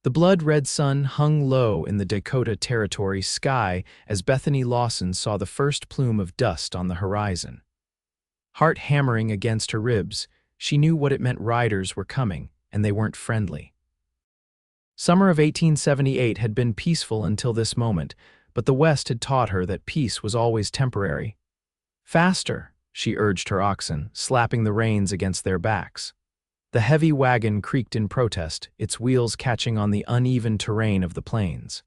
The blood-red sun hung low in the Dakota Territory sky as Bethany Lawson saw the first plume of dust on the horizon. Heart hammering against her ribs, she knew what it meant. Riders were coming, and they weren't friendly. Summer of 1878 had been peaceful until this moment, but the West had taught her that peace was always temporary. "Faster," she urged her oxen, slapping the reins against their backs. The heavy wagon creaked in protest, its wheels catching on the uneven terrain of the plains.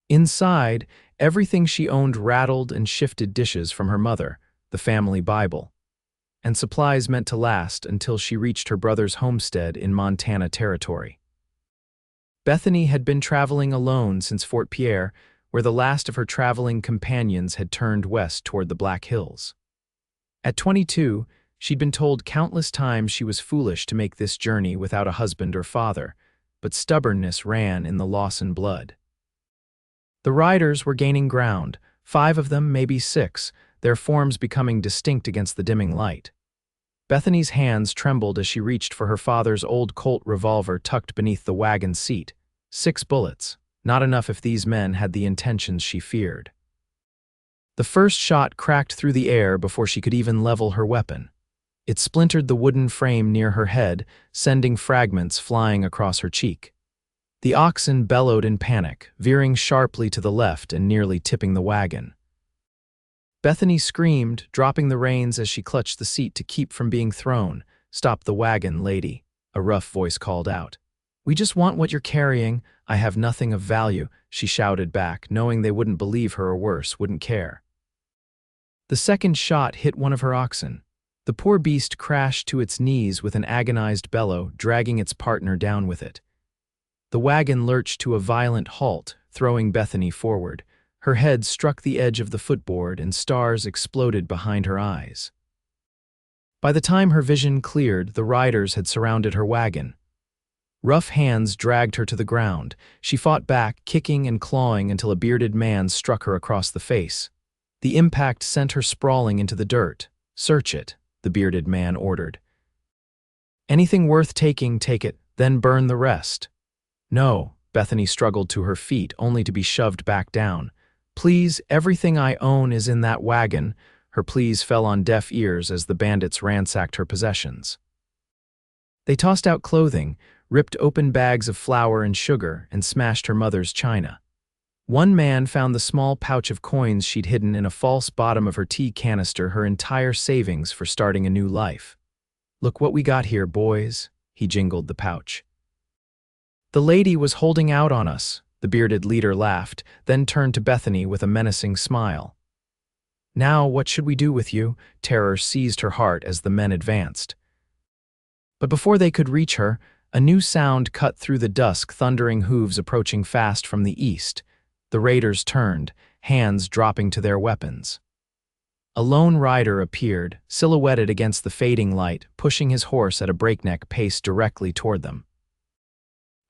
Inside, everything she owned rattled and shifted: dishes from her mother, the family Bible, and supplies meant to last until she reached her brother's homestead in Montana Territory. Bethany had been traveling alone since Fort Pierre, where the last of her traveling companions had turned west toward the Black Hills. At 22, she'd been told countless times she was foolish to make this journey without a husband or father, but stubbornness ran in the Lawson blood. The riders were gaining ground, 5 of them, maybe 6, their forms becoming distinct against the dimming light. Bethany's hands trembled as she reached for her father's old Colt revolver tucked beneath the wagon seat. 6 bullets, not enough if these men had the intentions she feared. The first shot cracked through the air before she could even level her weapon. It splintered the wooden frame near her head, sending fragments flying across her cheek. The oxen bellowed in panic, veering sharply to the left and nearly tipping the wagon. Bethany screamed, dropping the reins as she clutched the seat to keep from being thrown. "Stop the wagon, lady," a rough voice called out. "We just want what you're carrying." "I have nothing of value," she shouted back, knowing they wouldn't believe her or worse, wouldn't care. The second shot hit one of her oxen. The poor beast crashed to its knees with an agonized bellow, dragging its partner down with it. The wagon lurched to a violent halt, throwing Bethany forward. Her head struck the edge of the footboard and stars exploded behind her eyes. By the time her vision cleared, the riders had surrounded her wagon. Rough hands dragged her to the ground. She fought back, kicking and clawing until a bearded man struck her across the face. The impact sent her sprawling into the dirt. "Search it," the bearded man ordered. "Anything worth taking, take it, then burn the rest." "No," Bethany struggled to her feet, only to be shoved back down. "Please, everything I own is in that wagon." Her pleas fell on deaf ears as the bandits ransacked her possessions. They tossed out clothing, ripped open bags of flour and sugar, and smashed her mother's china. One man found the small pouch of coins she'd hidden in a false bottom of her tea canister, her entire savings for starting a new life. "Look what we got here, boys," he jingled the pouch. "The lady was holding out on us," the bearded leader laughed, then turned to Bethany with a menacing smile. "Now what should we do with you?" Terror seized her heart as the men advanced. But before they could reach her, a new sound cut through the dusk, thundering hooves approaching fast from the east. The raiders turned, hands dropping to their weapons. A lone rider appeared, silhouetted against the fading light, pushing his horse at a breakneck pace directly toward them.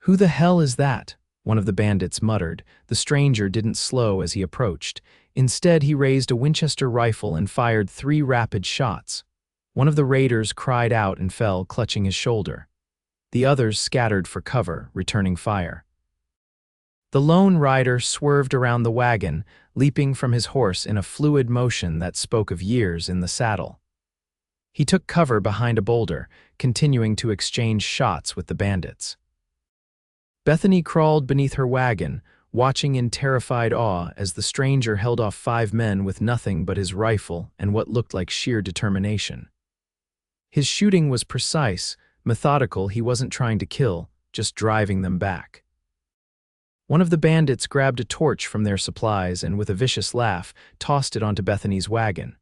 "Who the hell is that?" one of the bandits muttered. The stranger didn't slow as he approached. Instead, he raised a Winchester rifle and fired 3 rapid shots. One of the raiders cried out and fell, clutching his shoulder. The others scattered for cover, returning fire. The lone rider swerved around the wagon, leaping from his horse in a fluid motion that spoke of years in the saddle. He took cover behind a boulder, continuing to exchange shots with the bandits. Bethany crawled beneath her wagon, watching in terrified awe as the stranger held off 5 men with nothing but his rifle and what looked like sheer determination. His shooting was precise, methodical. He wasn't trying to kill, just driving them back. One of the bandits grabbed a torch from their supplies and, with a vicious laugh, tossed it onto Bethany's wagon.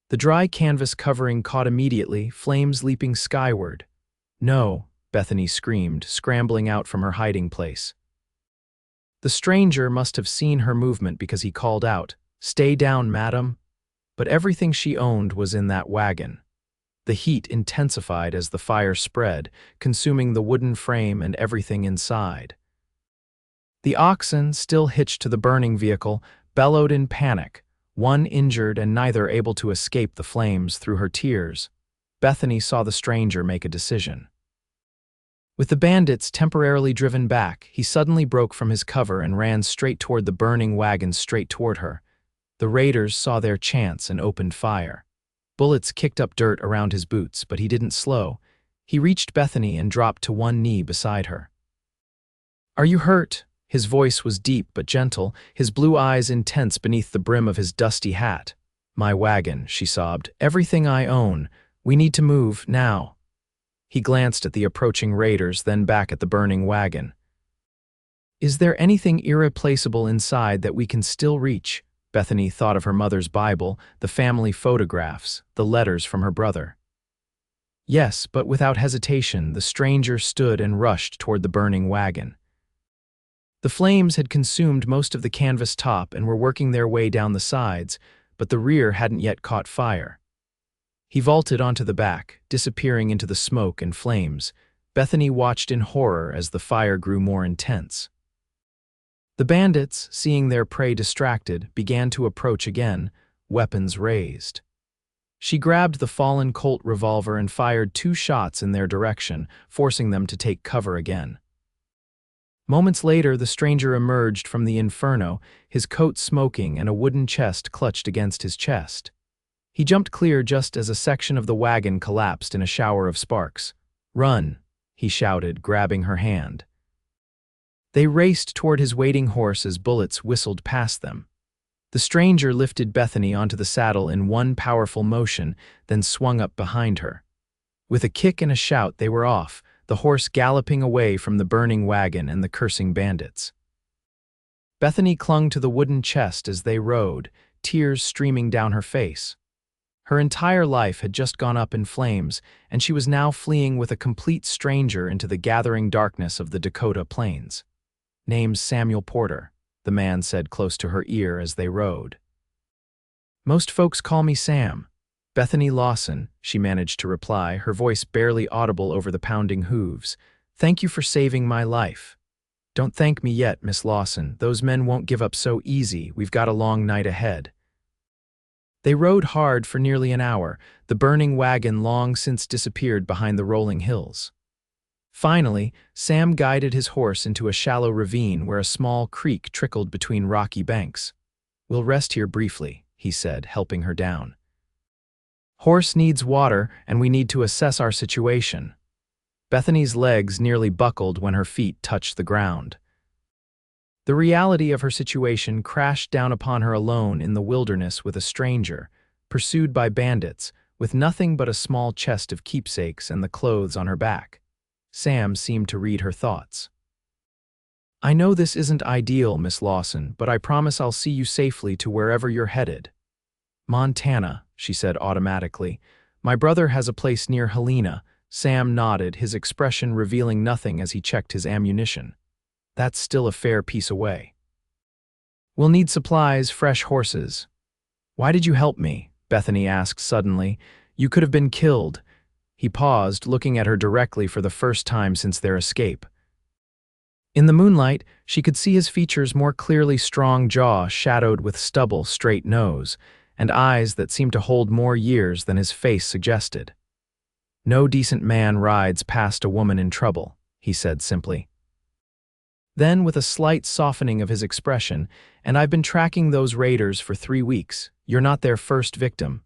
The dry canvas covering caught immediately, flames leaping skyward. "No," Bethany screamed, scrambling out from her hiding place. The stranger must have seen her movement because he called out, "Stay down, madam." But everything she owned was in that wagon. The heat intensified as the fire spread, consuming the wooden frame and everything inside. The oxen, still hitched to the burning vehicle, bellowed in panic, one injured and neither able to escape the flames. Through her tears, Bethany saw the stranger make a decision. With the bandits temporarily driven back, he suddenly broke from his cover and ran straight toward the burning wagon straight toward her. The raiders saw their chance and opened fire. Bullets kicked up dirt around his boots, but he didn't slow. He reached Bethany and dropped to one knee beside her. "Are you hurt?" His voice was deep but gentle, his blue eyes intense beneath the brim of his dusty hat. "My wagon," she sobbed. "Everything I own. We need to move, now." He glanced at the approaching raiders, then back at the burning wagon. "Is there anything irreplaceable inside that we can still reach?" Bethany thought of her mother's Bible, the family photographs, the letters from her brother. Yes, but without hesitation, the stranger stood and rushed toward the burning wagon. The flames had consumed most of the canvas top and were working their way down the sides, but the rear hadn't yet caught fire. He vaulted onto the back, disappearing into the smoke and flames. Bethany watched in horror as the fire grew more intense. The bandits, seeing their prey distracted, began to approach again, weapons raised. She grabbed the fallen Colt revolver and fired 2 shots in their direction, forcing them to take cover again. Moments later, the stranger emerged from the inferno, his coat smoking and a wooden chest clutched against his chest. He jumped clear just as a section of the wagon collapsed in a shower of sparks. "Run," he shouted, grabbing her hand. They raced toward his waiting horse as bullets whistled past them. The stranger lifted Bethany onto the saddle in one powerful motion, then swung up behind her. With a kick and a shout, they were off, the horse galloping away from the burning wagon and the cursing bandits. Bethany clung to the wooden chest as they rode, tears streaming down her face. Her entire life had just gone up in flames, and she was now fleeing with a complete stranger into the gathering darkness of the Dakota plains. "Name's Samuel Porter," the man said close to her ear as they rode. "Most folks call me Sam." "Bethany Lawson," she managed to reply, her voice barely audible over the pounding hooves. "Thank you for saving my life." "Don't thank me yet, Miss Lawson. Those men won't give up so easy. We've got a long night ahead." They rode hard for nearly an hour, the burning wagon long since disappeared behind the rolling hills. Finally, Sam guided his horse into a shallow ravine where a small creek trickled between rocky banks. "We'll rest here briefly," he said, helping her down. "Horse needs water, and we need to assess our situation." Bethany's legs nearly buckled when her feet touched the ground. The reality of her situation crashed down upon her alone in the wilderness with a stranger, pursued by bandits, with nothing but a small chest of keepsakes and the clothes on her back. Sam seemed to read her thoughts. "I know this isn't ideal, Miss Lawson, but I promise I'll see you safely to wherever you're headed." "Montana," she said automatically. "My brother has a place near Helena." Sam nodded, his expression revealing nothing as he checked his ammunition. "That's still a fair piece away." "We'll need supplies, fresh horses." "Why did you help me?" Bethany asked suddenly. "You could have been killed." He paused, looking at her directly for the first time since their escape. In the moonlight, she could see his features more clearly, strong jaw shadowed with stubble, straight nose, and eyes that seemed to hold more years than his face suggested. "No decent man rides past a woman in trouble," he said simply. Then, with a slight softening of his expression, "And I've been tracking those raiders for 3 weeks. You're not their first victim."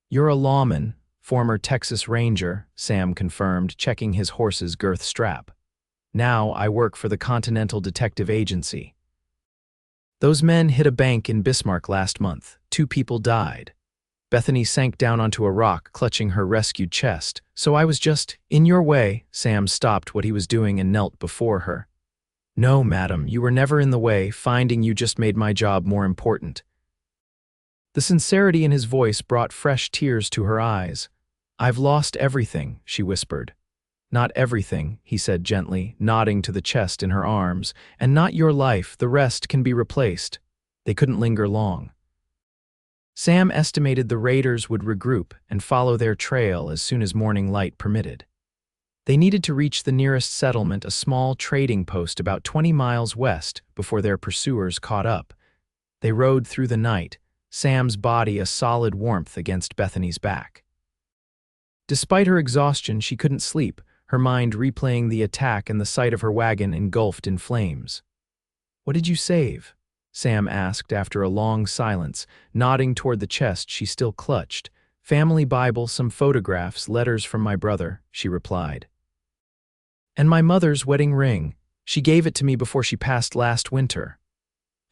"You're a lawman, former Texas Ranger," Sam confirmed, checking his horse's girth strap. "Now I work for the Continental Detective Agency." "Those men hit a bank in Bismarck last month. 2 people died." Bethany sank down onto a rock, clutching her rescued chest. "So I was just in your way." Sam stopped what he was doing and knelt before her. "No, madam, you were never in the way. Finding you just made my job more important." The sincerity in his voice brought fresh tears to her eyes. "I've lost everything," she whispered. "Not everything," he said gently, nodding to the chest in her arms. "And not your life. The rest can be replaced." They couldn't linger long. Sam estimated the raiders would regroup and follow their trail as soon as morning light permitted. They needed to reach the nearest settlement, a small trading post about 20 miles west, before their pursuers caught up. They rode through the night, Sam's body a solid warmth against Bethany's back. Despite her exhaustion, she couldn't sleep, her mind replaying the attack and the sight of her wagon engulfed in flames. "What did you save?" Sam asked after a long silence, nodding toward the chest she still clutched. "Family Bible, some photographs, letters from my brother," she replied. "And my mother's wedding ring. She gave it to me before she passed last winter."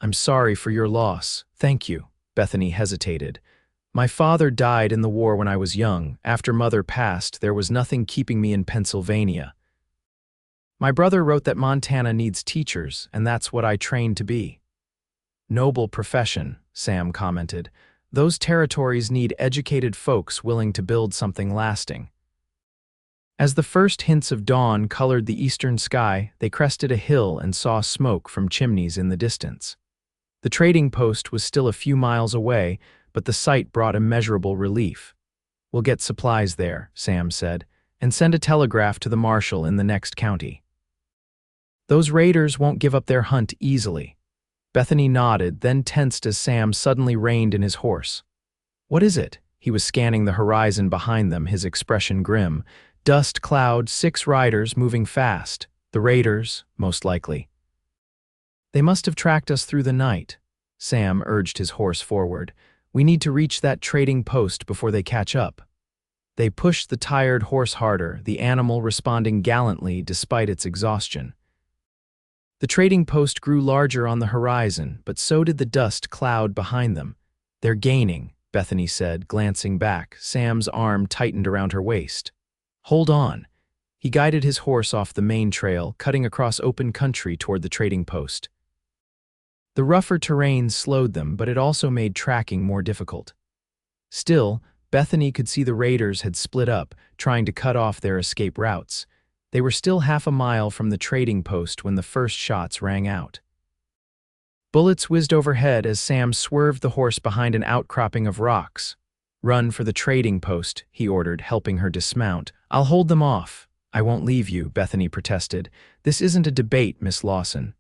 "I'm sorry for your loss. Thank you." Bethany hesitated. "My father died in the war when I was young. After Mother passed, there was nothing keeping me in Pennsylvania. My brother wrote that Montana needs teachers, and that's what I trained to be." "Noble profession," Sam commented. "Those territories need educated folks willing to build something lasting." As the first hints of dawn colored the eastern sky, they crested a hill and saw smoke from chimneys in the distance. The trading post was still a few miles away, but the sight brought immeasurable relief. "We'll get supplies there," Sam said, "and send a telegraph to the marshal in the next county. Those raiders won't give up their hunt easily." Bethany nodded, then tensed as Sam suddenly reined in his horse. "What is it?" He was scanning the horizon behind them, his expression grim. "Dust cloud, 6 riders moving fast. The raiders, most likely." "They must have tracked us through the night." Sam urged his horse forward. "We need to reach that trading post before they catch up." They pushed the tired horse harder, the animal responding gallantly despite its exhaustion. The trading post grew larger on the horizon, but so did the dust cloud behind them. "They're gaining," Bethany said, glancing back. Sam's arm tightened around her waist. "Hold on." He guided his horse off the main trail, cutting across open country toward the trading post. The rougher terrain slowed them, but it also made tracking more difficult. Still, Bethany could see the raiders had split up, trying to cut off their escape routes. They were still half a mile from the trading post when the first shots rang out. Bullets whizzed overhead as Sam swerved the horse behind an outcropping of rocks. "Run for the trading post," he ordered, helping her dismount. "I'll hold them off." "I won't leave you," Bethany protested. "This isn't a debate, Miss Lawson."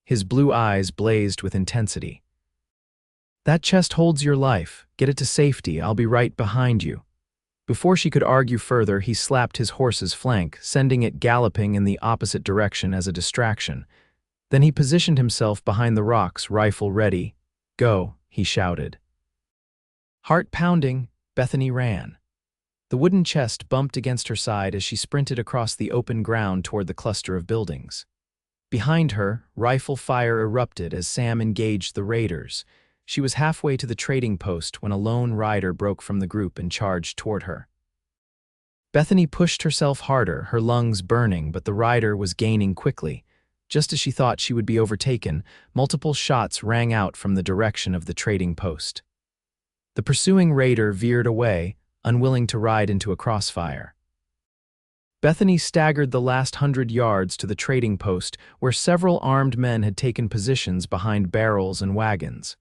His blue eyes blazed with intensity. "That chest holds your life. Get it to safety. I'll be right behind you." Before she could argue further, he slapped his horse's flank, sending it galloping in the opposite direction as a distraction. Then he positioned himself behind the rocks, rifle ready. "Go," he shouted. Heart pounding, Bethany ran. The wooden chest bumped against her side as she sprinted across the open ground toward the cluster of buildings. Behind her, rifle fire erupted as Sam engaged the raiders. She was halfway to the trading post when a lone rider broke from the group and charged toward her. Bethany pushed herself harder, her lungs burning, but the rider was gaining quickly. Just as she thought she would be overtaken, multiple shots rang out from the direction of the trading post. The pursuing raider veered away, unwilling to ride into a crossfire. Bethany staggered the last 100 yards to the trading post, where several armed men had taken positions behind barrels and wagons.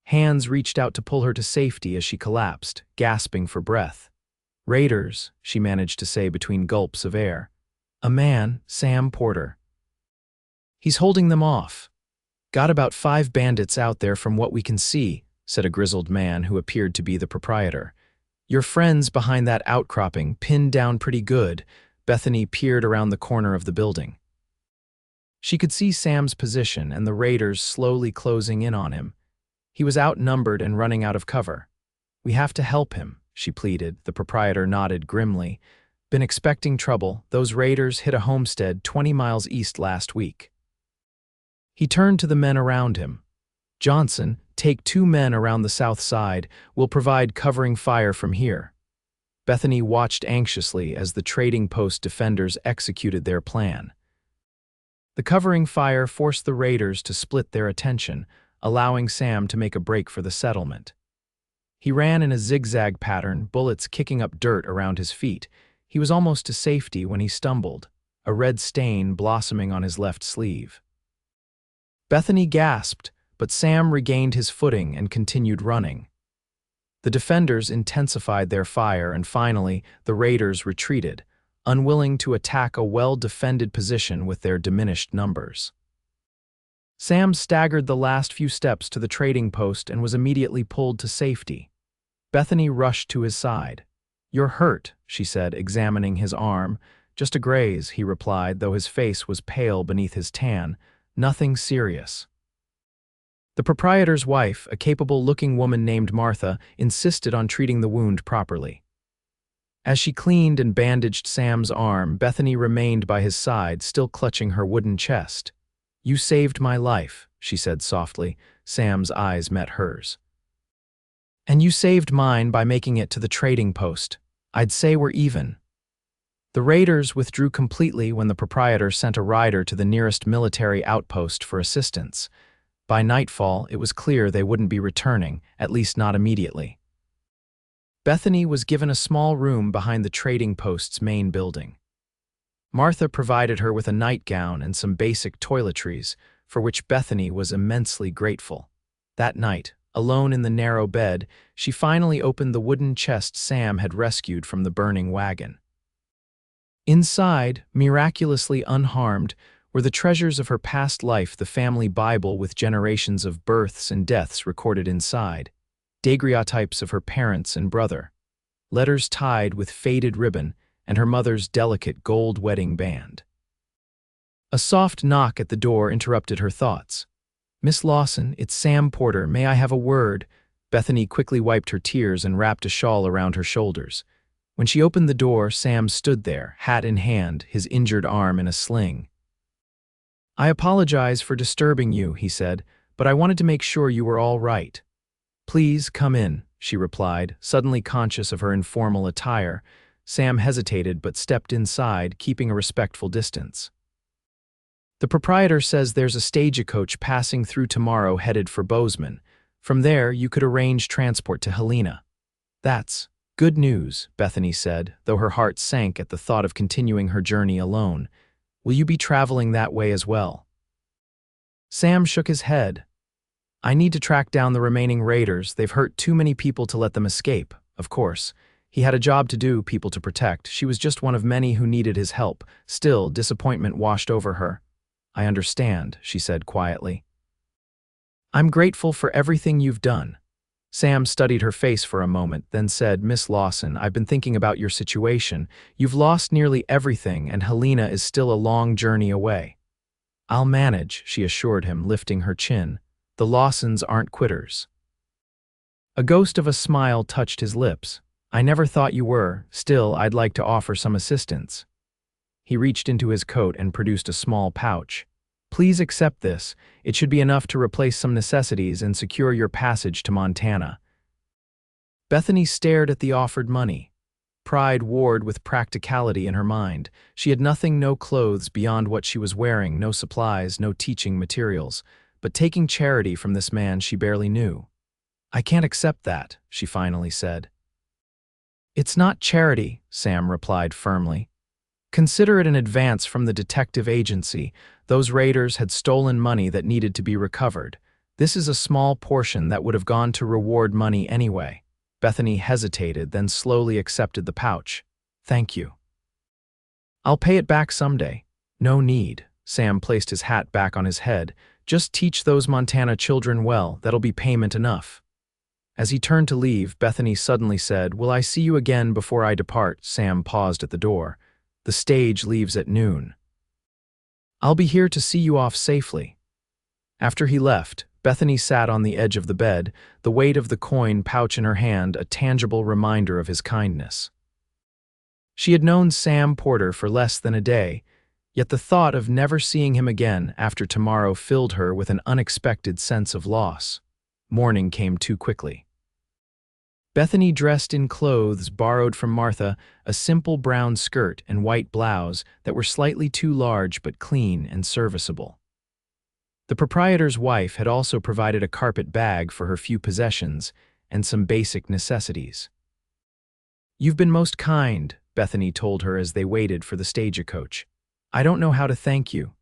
Hands reached out to pull her to safety as she collapsed, gasping for breath. "Raiders," she managed to say between gulps of air. "A man, Sam Porter. He's holding them off." "Got about 5 bandits out there from what we can see," said a grizzled man who appeared to be the proprietor. "Your friends behind that outcropping, pinned down pretty good." Bethany peered around the corner of the building. She could see Sam's position and the raiders slowly closing in on him. He was outnumbered and running out of cover. "We have to help him," she pleaded. The proprietor nodded grimly. "Been expecting trouble. Those raiders hit a homestead 20 miles east last week." He turned to the men around him. "Johnson, take 2 men around the south side. We'll provide covering fire from here." Bethany watched anxiously as the trading post defenders executed their plan. The covering fire forced the raiders to split their attention, allowing Sam to make a break for the settlement. He ran in a zigzag pattern, bullets kicking up dirt around his feet. He was almost to safety when he stumbled, a red stain blossoming on his left sleeve. Bethany gasped, but Sam regained his footing and continued running. The defenders intensified their fire, and finally, the raiders retreated, unwilling to attack a well-defended position with their diminished numbers. Sam staggered the last few steps to the trading post and was immediately pulled to safety. Bethany rushed to his side. "You're hurt," she said, examining his arm. "Just a graze," he replied, though his face was pale beneath his tan. "Nothing serious." The proprietor's wife, a capable-looking woman named Martha, insisted on treating the wound properly. As she cleaned and bandaged Sam's arm, Bethany remained by his side, still clutching her wooden chest. "You saved my life," she said softly. Sam's eyes met hers. "And you saved mine by making it to the trading post. I'd say we're even." The raiders withdrew completely when the proprietor sent a rider to the nearest military outpost for assistance. By nightfall, it was clear they wouldn't be returning, at least not immediately. Bethany was given a small room behind the trading post's main building. Martha provided her with a nightgown and some basic toiletries, for which Bethany was immensely grateful. That night, alone in the narrow bed, she finally opened the wooden chest Sam had rescued from the burning wagon. Inside, miraculously unharmed, were the treasures of her past life, the family Bible with generations of births and deaths recorded inside, daguerreotypes of her parents and brother, letters tied with faded ribbon, and her mother's delicate gold wedding band. A soft knock at the door interrupted her thoughts. "Miss Lawson, it's Sam Porter. May I have a word?" Bethany quickly wiped her tears and wrapped a shawl around her shoulders. When she opened the door, Sam stood there, hat in hand, his injured arm in a sling. "I apologize for disturbing you," he said, "but I wanted to make sure you were all right." "Please come in," she replied, suddenly conscious of her informal attire. Sam hesitated but stepped inside, keeping a respectful distance. "The proprietor says there's a stagecoach passing through tomorrow headed for Bozeman. From there, you could arrange transport to Helena." "That's good news," Bethany said, though her heart sank at the thought of continuing her journey alone. "Will you be traveling that way as well?" Sam shook his head. "I need to track down the remaining raiders. They've hurt too many people to let them escape." Of course. He had a job to do, people to protect. She was just one of many who needed his help. Still, disappointment washed over her. "I understand," she said quietly. "I'm grateful for everything you've done." Sam studied her face for a moment, then said, "Miss Lawson, I've been thinking about your situation. You've lost nearly everything, and Helena is still a long journey away." "I'll manage," she assured him, lifting her chin. "The Lawsons aren't quitters." A ghost of a smile touched his lips. "I never thought you were. Still, I'd like to offer some assistance." He reached into his coat and produced a small pouch. "Please accept this. It should be enough to replace some necessities and secure your passage to Montana." Bethany stared at the offered money. Pride warred with practicality in her mind. She had nothing, no clothes beyond what she was wearing, no supplies, no teaching materials. But taking charity from this man she barely knew. "I can't accept that," she finally said. "It's not charity," Sam replied firmly. "Consider it an advance from the detective agency. Those raiders had stolen money that needed to be recovered. This is a small portion that would have gone to reward money anyway." Bethany hesitated, then slowly accepted the pouch. "Thank you." "I'll pay it back someday." "No need." Sam placed his hat back on his head. "Just teach those Montana children well. That'll be payment enough." As he turned to leave, Bethany suddenly said, "Will I see you again before I depart?" Sam paused at the door. "The stage leaves at noon." "I'll be here to see you off safely." After he left, Bethany sat on the edge of the bed, the weight of the coin pouch in her hand a tangible reminder of his kindness. She had known Sam Porter for less than a day, yet the thought of never seeing him again after tomorrow filled her with an unexpected sense of loss. Morning came too quickly. Bethany dressed in clothes borrowed from Martha, a simple brown skirt and white blouse that were slightly too large but clean and serviceable. The proprietor's wife had also provided a carpet bag for her few possessions and some basic necessities. "You've been most kind," Bethany told her as they waited for the stagecoach. "I don't know how to thank you."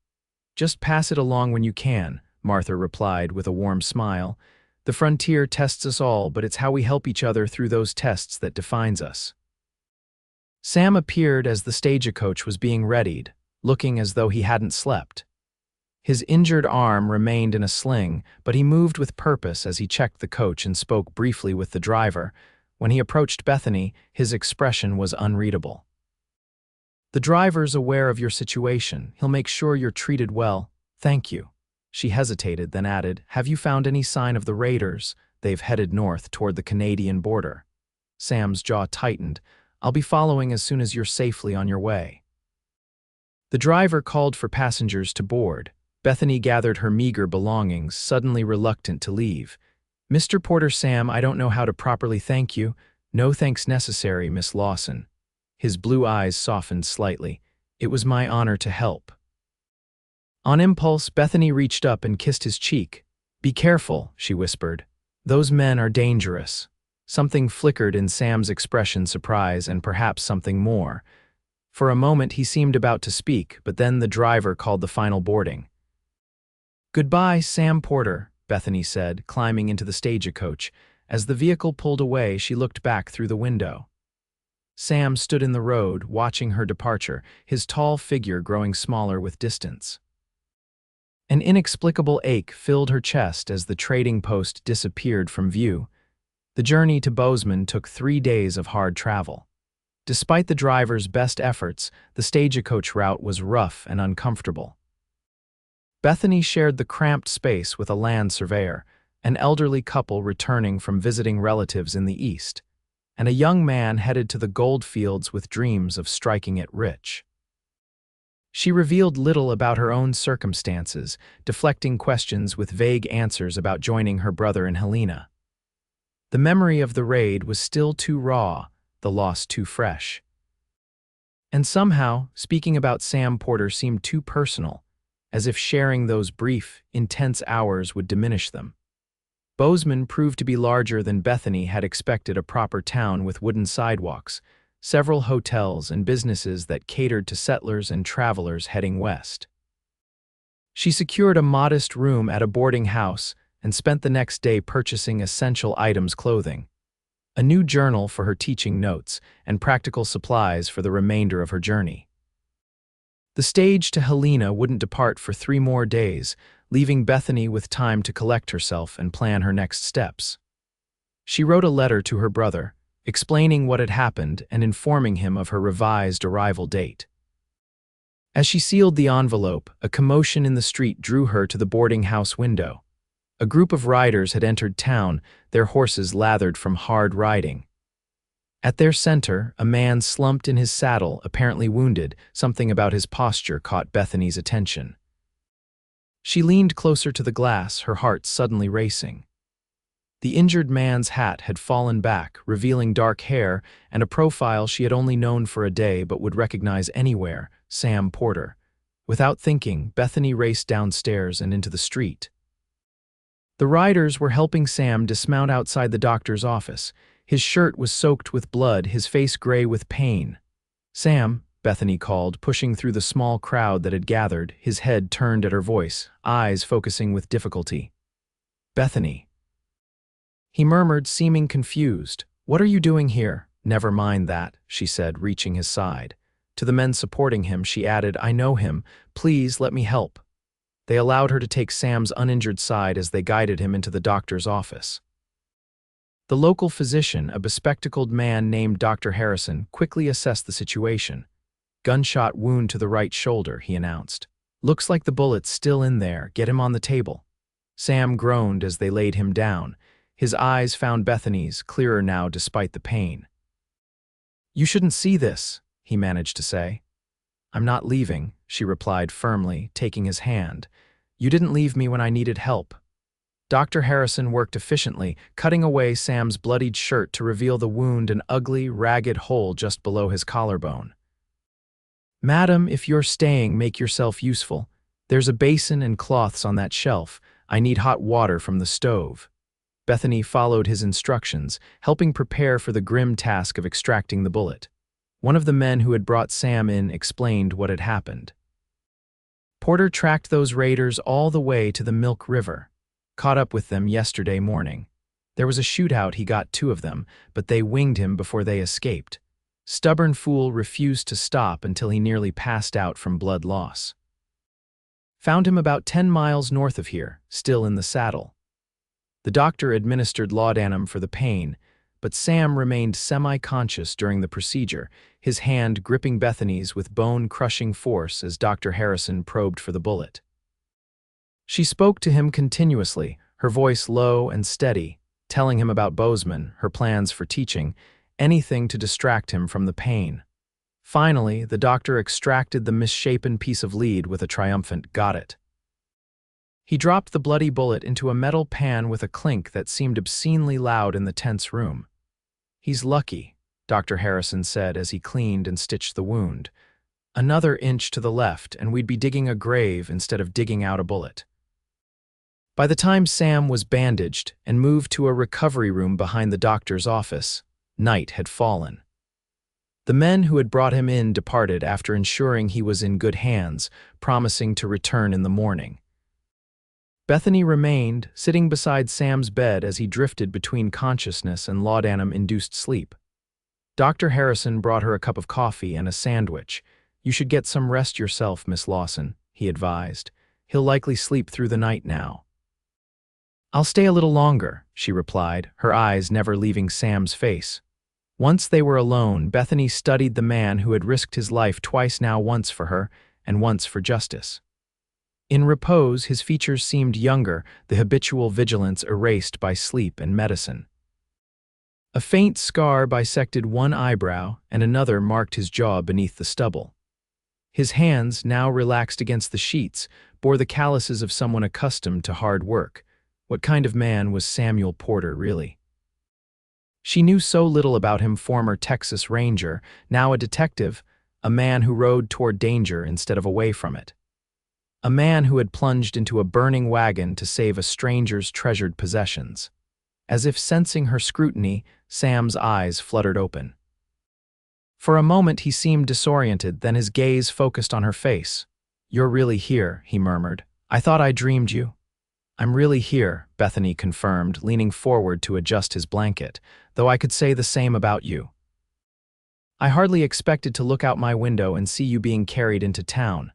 "Just pass it along when you can," Martha replied with a warm smile. "The frontier tests us all, but it's how we help each other through those tests that defines us." Sam appeared as the stagecoach was being readied, looking as though he hadn't slept. His injured arm remained in a sling, but he moved with purpose as he checked the coach and spoke briefly with the driver. When he approached Bethany, his expression was unreadable. The driver's aware of your situation. He'll make sure you're treated well. Thank you. She hesitated, then added, have you found any sign of the raiders? They've headed north toward the Canadian border. Sam's jaw tightened. I'll be following as soon as you're safely on your way. The driver called for passengers to board. Bethany gathered her meager belongings, suddenly reluctant to leave. Mr. Porter, Sam, I don't know how to properly thank you. No thanks necessary, Miss Lawson. His blue eyes softened slightly. It was my honor to help. On impulse, Bethany reached up and kissed his cheek. Be careful, she whispered. Those men are dangerous. Something flickered in Sam's expression, surprise and perhaps something more. For a moment he seemed about to speak, but then the driver called the final boarding. Goodbye, Sam Porter, Bethany said, climbing into the stagecoach. As the vehicle pulled away, she looked back through the window. Sam stood in the road, watching her departure, his tall figure growing smaller with distance. An inexplicable ache filled her chest as the trading post disappeared from view. The journey to Bozeman took 3 days of hard travel. Despite the driver's best efforts, the stagecoach route was rough and uncomfortable. Bethany shared the cramped space with a land surveyor, an elderly couple returning from visiting relatives in the east, and a young man headed to the gold fields with dreams of striking it rich. She revealed little about her own circumstances, deflecting questions with vague answers about joining her brother in Helena. The memory of the raid was still too raw, the loss too fresh. And somehow, speaking about Sam Porter seemed too personal, as if sharing those brief, intense hours would diminish them. Bozeman proved to be larger than Bethany had expected, a proper town with wooden sidewalks, several hotels and businesses that catered to settlers and travelers heading west. She secured a modest room at a boarding house and spent the next day purchasing essential items, clothing, a new journal for her teaching notes, and practical supplies for the remainder of her journey. The stage to Helena wouldn't depart for 3 more days, leaving Bethany with time to collect herself and plan her next steps. She wrote a letter to her brother, explaining what had happened and informing him of her revised arrival date. As she sealed the envelope, a commotion in the street drew her to the boarding house window. A group of riders had entered town, their horses lathered from hard riding. At their center, a man slumped in his saddle, apparently wounded. Something about his posture caught Bethany's attention. She leaned closer to the glass, her heart suddenly racing. The injured man's hat had fallen back, revealing dark hair and a profile she had only known for a day but would recognize anywhere: Sam Porter. Without thinking, Bethany raced downstairs and into the street. The riders were helping Sam dismount outside the doctor's office. His shirt was soaked with blood, his face gray with pain. Sam, Bethany called, pushing through the small crowd that had gathered, his head turned at her voice, eyes focusing with difficulty. Bethany. He murmured, seeming confused. What are you doing here? Never mind that, she said, reaching his side. To the men supporting him, she added, I know him. Please let me help. They allowed her to take Sam's uninjured side as they guided him into the doctor's office. The local physician, a bespectacled man named Dr. Harrison, quickly assessed the situation. Gunshot wound to the right shoulder, he announced. Looks like the bullet's still in there. Get him on the table. Sam groaned as they laid him down. His eyes found Bethany's, clearer now despite the pain. You shouldn't see this, he managed to say. I'm not leaving, she replied firmly, taking his hand. You didn't leave me when I needed help. Dr. Harrison worked efficiently, cutting away Sam's bloodied shirt to reveal the wound, an ugly, ragged hole just below his collarbone. Madam, if you're staying, make yourself useful. There's a basin and cloths on that shelf. I need hot water from the stove. Bethany followed his instructions, helping prepare for the grim task of extracting the bullet. One of the men who had brought Sam in explained what had happened. Porter tracked those raiders all the way to the Milk River. Caught up with them yesterday morning. There was a shootout, he got 2 of them, but they winged him before they escaped. Stubborn fool refused to stop until he nearly passed out from blood loss. Found him about 10 miles north of here, still in the saddle. The doctor administered laudanum for the pain, but Sam remained semi-conscious during the procedure, his hand gripping Bethany's with bone-crushing force as Dr. Harrison probed for the bullet. She spoke to him continuously, her voice low and steady, telling him about Bozeman, her plans for teaching, anything to distract him from the pain. Finally, the doctor extracted the misshapen piece of lead with a triumphant "got it." He dropped the bloody bullet into a metal pan with a clink that seemed obscenely loud in the tense room. "He's lucky," Dr. Harrison said as he cleaned and stitched the wound. "Another inch to the left, and we'd be digging a grave instead of digging out a bullet." By the time Sam was bandaged and moved to a recovery room behind the doctor's office, night had fallen. The men who had brought him in departed after ensuring he was in good hands, promising to return in the morning. Bethany remained, sitting beside Sam's bed as he drifted between consciousness and laudanum-induced sleep. Dr. Harrison brought her a cup of coffee and a sandwich. "You should get some rest yourself, Miss Lawson," he advised. "He'll likely sleep through the night now." "I'll stay a little longer," she replied, her eyes never leaving Sam's face. Once they were alone, Bethany studied the man who had risked his life twice now, once for her and once for justice. In repose, his features seemed younger, the habitual vigilance erased by sleep and medicine. A faint scar bisected one eyebrow, and another marked his jaw beneath the stubble. His hands, now relaxed against the sheets, bore the calluses of someone accustomed to hard work. What kind of man was Samuel Porter, really? She knew so little about him, former Texas Ranger, now a detective, a man who rode toward danger instead of away from it. A man who had plunged into a burning wagon to save a stranger's treasured possessions. As if sensing her scrutiny, Sam's eyes fluttered open. For a moment he seemed disoriented, then his gaze focused on her face. "You're really here," he murmured. "I thought I dreamed you." "I'm really here," Bethany confirmed, leaning forward to adjust his blanket, "though I could say the same about you. I hardly expected to look out my window and see you being carried into town."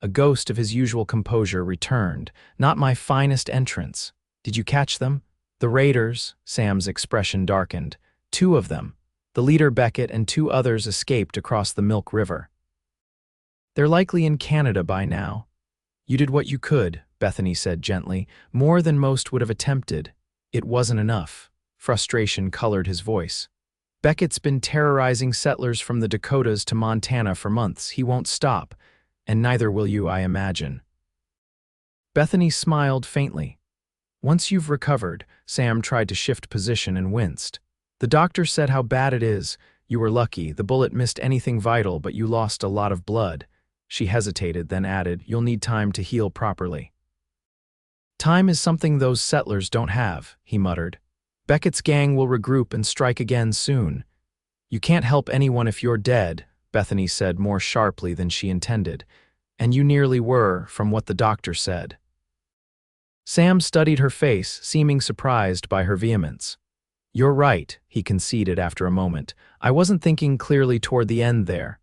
A ghost of his usual composure returned. "Not my finest entrance. Did you catch them? The raiders," Sam's expression darkened. "Two of them. The leader Beckett and two others escaped across the Milk River. They're likely in Canada by now." "You did what you could," Bethany said gently, "more than most would have attempted. It wasn't enough." Frustration colored his voice. "Beckett's been terrorizing settlers from the Dakotas to Montana for months. He won't stop, and neither will you, I imagine." Bethany smiled faintly. "Once you've recovered," Sam tried to shift position and winced. "The doctor said how bad it is. You were lucky. The bullet missed anything vital, but you lost a lot of blood." She hesitated, then added, "You'll need time to heal properly." "Time is something those settlers don't have," he muttered. "Beckett's gang will regroup and strike again soon." "You can't help anyone if you're dead," Bethany said more sharply than she intended. "And you nearly were, from what the doctor said." Sam studied her face, seeming surprised by her vehemence. "You're right," he conceded after a moment. "I wasn't thinking clearly toward the end there."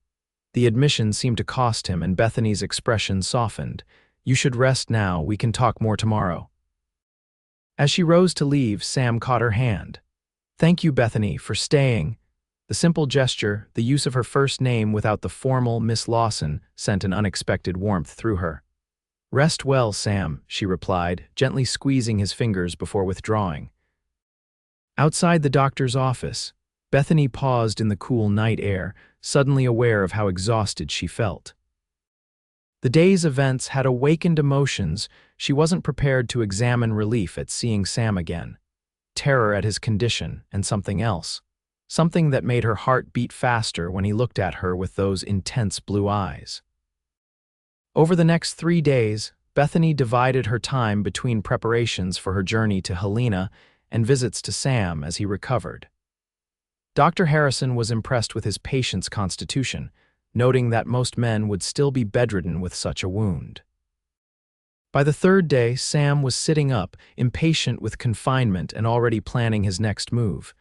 The admission seemed to cost him, and Bethany's expression softened. "You should rest now. We can talk more tomorrow." As she rose to leave, Sam caught her hand. "Thank you, Bethany, for staying." The simple gesture, the use of her first name without the formal Miss Lawson, sent an unexpected warmth through her. "Rest well, Sam," she replied, gently squeezing his fingers before withdrawing. Outside the doctor's office, Bethany paused in the cool night air, suddenly aware of how exhausted she felt. The day's events had awakened emotions she wasn't prepared to examine: relief at seeing Sam again, terror at his condition, and something else. Something that made her heart beat faster when he looked at her with those intense blue eyes. Over the next 3 days, Bethany divided her time between preparations for her journey to Helena and visits to Sam as he recovered. Dr. Harrison was impressed with his patient's constitution, noting that most men would still be bedridden with such a wound. By the 3rd day, Sam was sitting up, impatient with confinement and already planning his next move.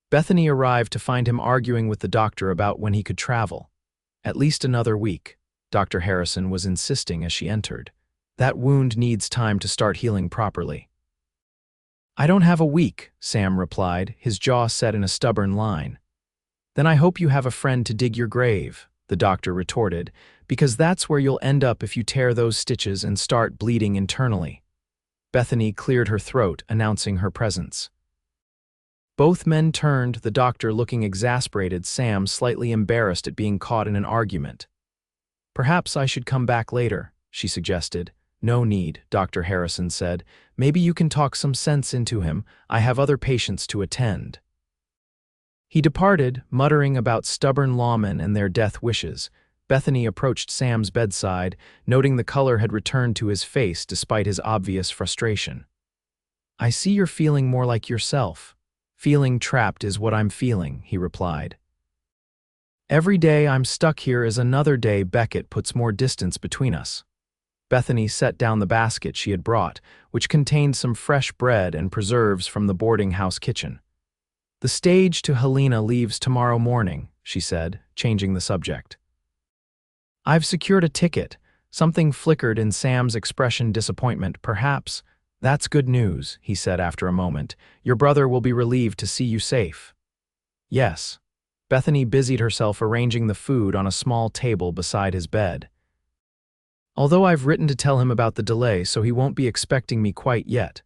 Bethany arrived to find him arguing with the doctor about when he could travel. "At least another week," Dr. Harrison was insisting as she entered. "That wound needs time to start healing properly." I don't have a week, Sam replied, his jaw set in a stubborn line. Then I hope you have a friend to dig your grave, the doctor retorted, because that's where you'll end up if you tear those stitches and start bleeding internally. Bethany cleared her throat, announcing her presence. Both men turned, the doctor looking exasperated, Sam slightly embarrassed at being caught in an argument. Perhaps I should come back later, she suggested. No need, Dr. Harrison said. Maybe you can talk some sense into him. I have other patients to attend. He departed, muttering about stubborn lawmen and their death wishes. Bethany approached Sam's bedside, noting the color had returned to his face despite his obvious frustration. I see you're feeling more like yourself. Feeling trapped is what I'm feeling, he replied. Every day I'm stuck here is another day Beckett puts more distance between us. Bethany set down the basket she had brought, which contained some fresh bread and preserves from the boarding house kitchen. The stage to Helena leaves tomorrow morning, she said, changing the subject. I've secured a ticket. Something flickered in Sam's expression disappointment. Perhaps that's good news, he said after a moment. Your brother will be relieved to see you safe. Yes. Bethany busied herself arranging the food on a small table beside his bed. Although I've written to tell him about the delay, so he won't be expecting me quite yet.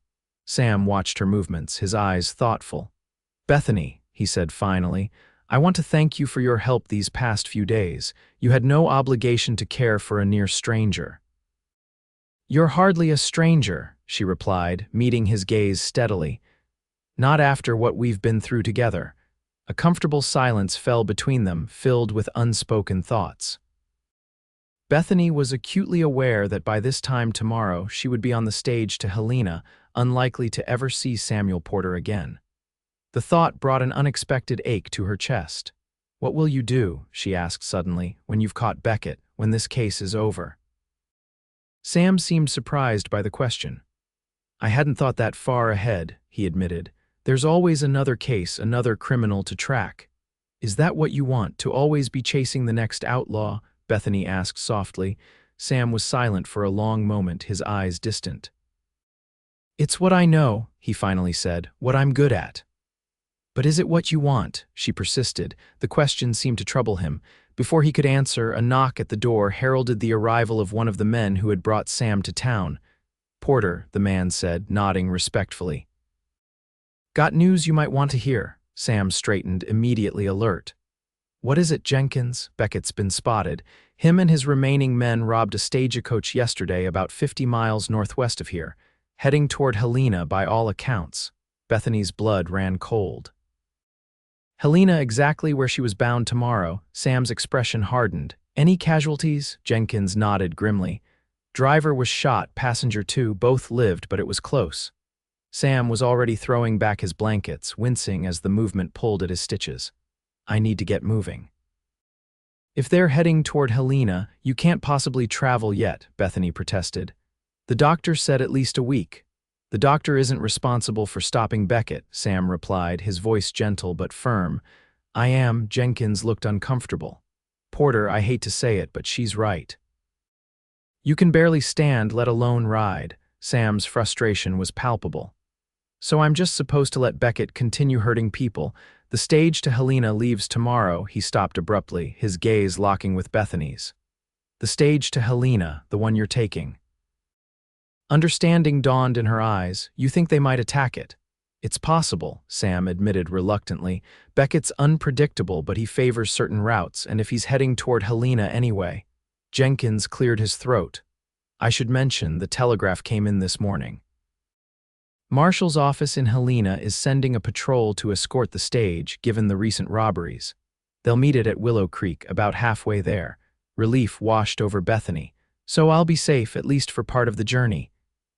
Sam watched her movements, his eyes thoughtful. Bethany, he said finally, I want to thank you for your help these past few days. You had no obligation to care for a near stranger. You're hardly a stranger, she replied, meeting his gaze steadily. Not after what we've been through together. A comfortable silence fell between them, filled with unspoken thoughts. Bethany was acutely aware that by this time tomorrow she would be on the stage to Helena, unlikely to ever see Samuel Porter again. The thought brought an unexpected ache to her chest. What will you do, she asked suddenly, when you've caught Beckett, when this case is over? Sam seemed surprised by the question. I hadn't thought that far ahead, he admitted. There's always another case, another criminal to track. Is that what you want, to always be chasing the next outlaw? Bethany asked softly. Sam was silent for a long moment, his eyes distant. It's what I know, he finally said, what I'm good at. But is it what you want? She persisted. The question seemed to trouble him. Before he could answer, a knock at the door heralded the arrival of one of the men who had brought Sam to town. Porter, the man said, nodding respectfully. Got news you might want to hear. Sam straightened, immediately alert. What is it, Jenkins? Beckett's been spotted. Him and his remaining men robbed a stagecoach yesterday about 50 miles northwest of here, heading toward Helena by all accounts. Bethany's blood ran cold. Helena exactly where she was bound tomorrow. Sam's expression hardened. Any casualties? Jenkins nodded grimly. Driver was shot, passenger too, both lived, but it was close. Sam was already throwing back his blankets, wincing as the movement pulled at his stitches. I need to get moving. If they're heading toward Helena, you can't possibly travel yet, Bethany protested. The doctor said at least a week. The doctor isn't responsible for stopping Beckett, Sam replied, his voice gentle but firm. I am. Jenkins looked uncomfortable. Porter, I hate to say it, but she's right. You can barely stand, let alone ride. Sam's frustration was palpable. So I'm just supposed to let Beckett continue hurting people. The stage to Helena leaves tomorrow, he stopped abruptly, his gaze locking with Bethany's. The stage to Helena, the one you're taking. Understanding dawned in her eyes. You think they might attack it? It's possible, Sam admitted reluctantly. Beckett's unpredictable, but he favors certain routes, and if he's heading toward Helena anyway. Jenkins cleared his throat. I should mention, the telegraph came in this morning. Marshal's office in Helena is sending a patrol to escort the stage, given the recent robberies. They'll meet it at Willow Creek, about halfway there. Relief washed over Bethany. So I'll be safe, at least for part of the journey.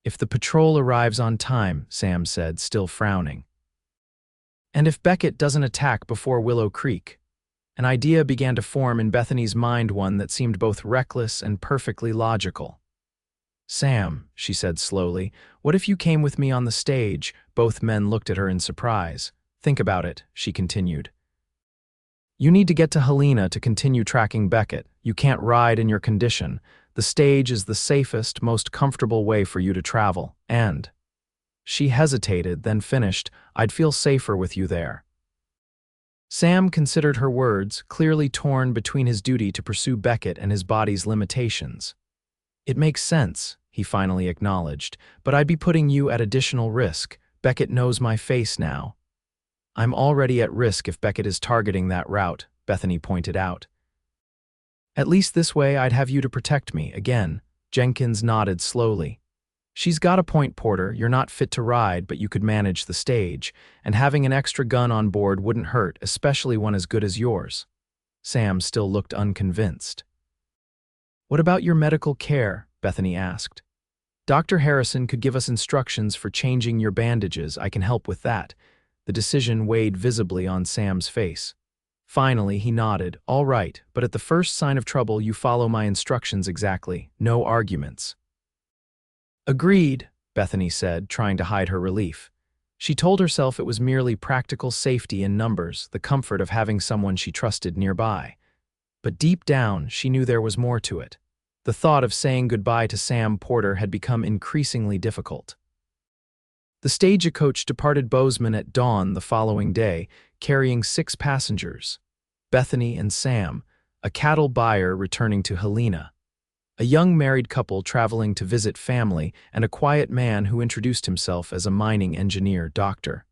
If the patrol arrives on time, Sam said, still frowning. And if Beckett doesn't attack before Willow Creek? An idea began to form in Bethany's mind, one that seemed both reckless and perfectly logical. Sam, she said slowly, what if you came with me on the stage? Both men looked at her in surprise. Think about it, she continued. You need to get to Helena to continue tracking Beckett. You can't ride in your condition. The stage is the safest, most comfortable way for you to travel, and She hesitated, then finished, "I'd feel safer with you there." Sam considered her words, clearly torn between his duty to pursue Beckett and his body's limitations. "It makes sense," he finally acknowledged, "but I'd be putting you at additional risk. Beckett knows my face now." "I'm already at risk if Beckett is targeting that route," Bethany pointed out. "At least this way I'd have you to protect me, again." Jenkins nodded slowly. "She's got a point, Porter. You're not fit to ride, but you could manage the stage, and having an extra gun on board wouldn't hurt, especially one as good as yours." Sam still looked unconvinced. "What about your medical care?" Bethany asked. "Dr. Harrison could give us instructions for changing your bandages. I can help with that." The decision weighed visibly on Sam's face. Finally, he nodded. "All right, but at the first sign of trouble, you follow my instructions exactly. No arguments." "Agreed," Bethany said, trying to hide her relief. She told herself it was merely practical safety in numbers, the comfort of having someone she trusted nearby. But deep down, she knew there was more to it. The thought of saying goodbye to Sam Porter had become increasingly difficult. The stagecoach departed Bozeman at dawn the following day, carrying 6 passengers: Bethany and Sam, a cattle buyer returning to Helena, a young married couple traveling to visit family, and a quiet man who introduced himself as a mining engineer doctor.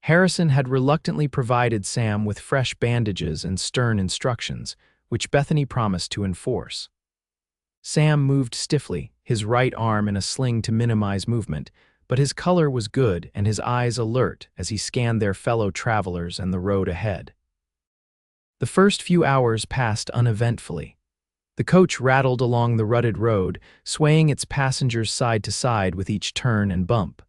Harrison had reluctantly provided Sam with fresh bandages and stern instructions, which Bethany promised to enforce. Sam moved stiffly, his right arm in a sling to minimize movement, but his color was good and his eyes alert as he scanned their fellow travelers and the road ahead. The first few hours passed uneventfully. The coach rattled along the rutted road, swaying its passengers side to side with each turn and bump.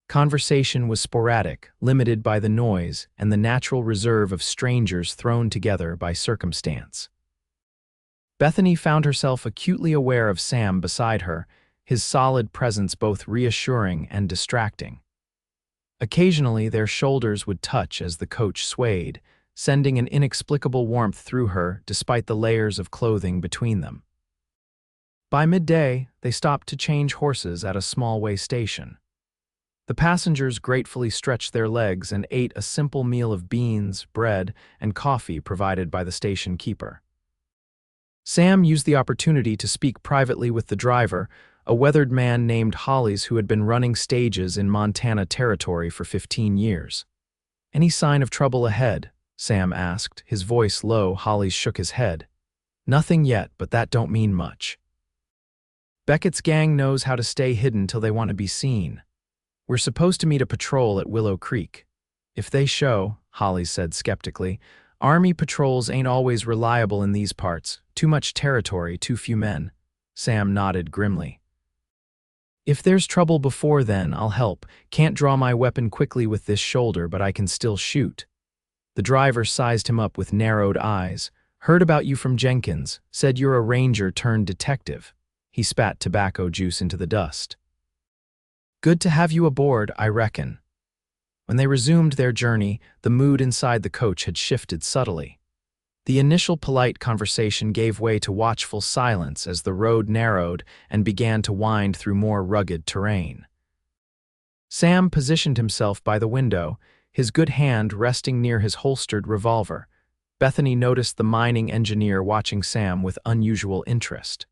Conversation was sporadic, limited by the noise and the natural reserve of strangers thrown together by circumstance. Bethany found herself acutely aware of Sam beside her, his solid presence both reassuring and distracting. Occasionally, their shoulders would touch as the coach swayed, sending an inexplicable warmth through her despite the layers of clothing between them. By midday, they stopped to change horses at a small way station. The passengers gratefully stretched their legs and ate a simple meal of beans, bread, and coffee provided by the station keeper. Sam used the opportunity to speak privately with the driver, a weathered man named Hollis who had been running stages in Montana Territory for 15 years. "Any sign of trouble ahead?" Sam asked, his voice low. Hollis shook his head. "Nothing yet, but that don't mean much. Beckett's gang knows how to stay hidden till they want to be seen. We're supposed to meet a patrol at Willow Creek. If they show," Hollis said skeptically, "Army patrols ain't always reliable in these parts. Too much territory, too few men." Sam nodded grimly. "If there's trouble before then, I'll help. Can't draw my weapon quickly with this shoulder, but I can still shoot." The driver sized him up with narrowed eyes. "Heard about you from Jenkins. Said you're a ranger turned detective." He spat tobacco juice into the dust. "Good to have you aboard, I reckon." When they resumed their journey, the mood inside the coach had shifted subtly. The initial polite conversation gave way to watchful silence as the road narrowed and began to wind through more rugged terrain. Sam positioned himself by the window, his good hand resting near his holstered revolver. Bethany noticed the mining engineer watching Sam with unusual interest.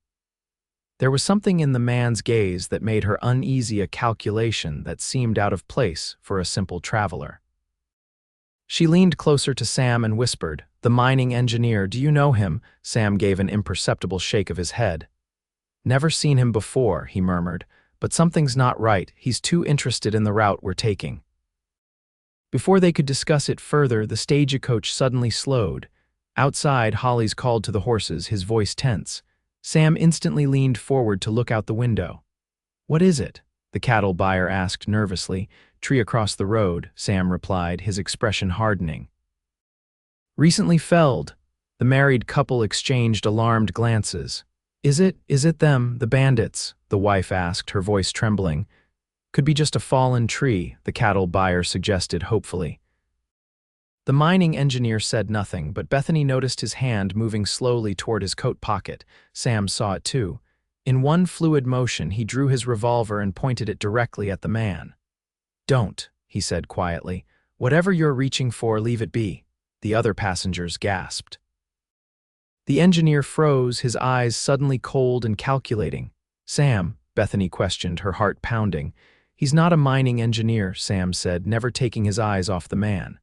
There was something in the man's gaze that made her uneasy, a calculation that seemed out of place for a simple traveler. She leaned closer to Sam and whispered, "The mining engineer, do you know him?" Sam gave an imperceptible shake of his head. "Never seen him before," he murmured, "but something's not right. He's too interested in the route we're taking." Before they could discuss it further, the stagecoach suddenly slowed. Outside, Hollis called to the horses, his voice tense. Sam instantly leaned forward to look out the window. "What is it?" the cattle buyer asked nervously. "Tree across the road," Sam replied, his expression hardening. "Recently felled." The married couple exchanged alarmed glances. Is it them, the bandits?" the wife asked, her voice trembling. "Could be just a fallen tree," the cattle buyer suggested hopefully. The mining engineer said nothing, but Bethany noticed his hand moving slowly toward his coat pocket. Sam saw it too. In one fluid motion, he drew his revolver and pointed it directly at the man. "Don't," he said quietly. "Whatever you're reaching for, leave it be." The other passengers gasped. The engineer froze, his eyes suddenly cold and calculating. "Sam," Bethany questioned, her heart pounding. "He's not a mining engineer," Sam said, never taking his eyes off the man.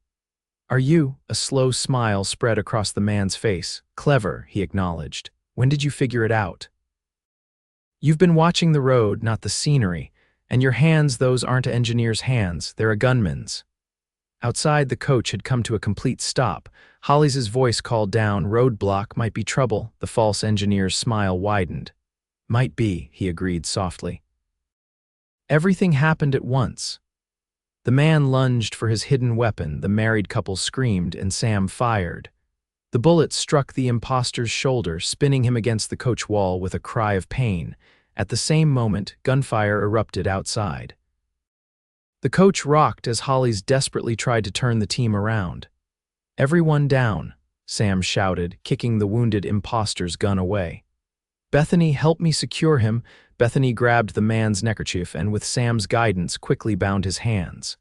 "Are you?" A slow smile spread across the man's face. "Clever," he acknowledged. "When did you figure it out?" "You've been watching the road, not the scenery. And your hands, those aren't engineers' hands, they're a gunman's." Outside, the coach had come to a complete stop. Holly's voice called down, "Roadblock, might be trouble." The false engineer's smile widened. "Might be," he agreed softly. Everything happened at once. The man lunged for his hidden weapon, the married couple screamed, and Sam fired. The bullet struck the imposter's shoulder, spinning him against the coach wall with a cry of pain. At the same moment, gunfire erupted outside. The coach rocked as Holly's desperately tried to turn the team around. "Everyone down," Sam shouted, kicking the wounded imposter's gun away. "Bethany, help me secure him." Bethany grabbed the man's neckerchief and, with Sam's guidance, quickly bound his hands.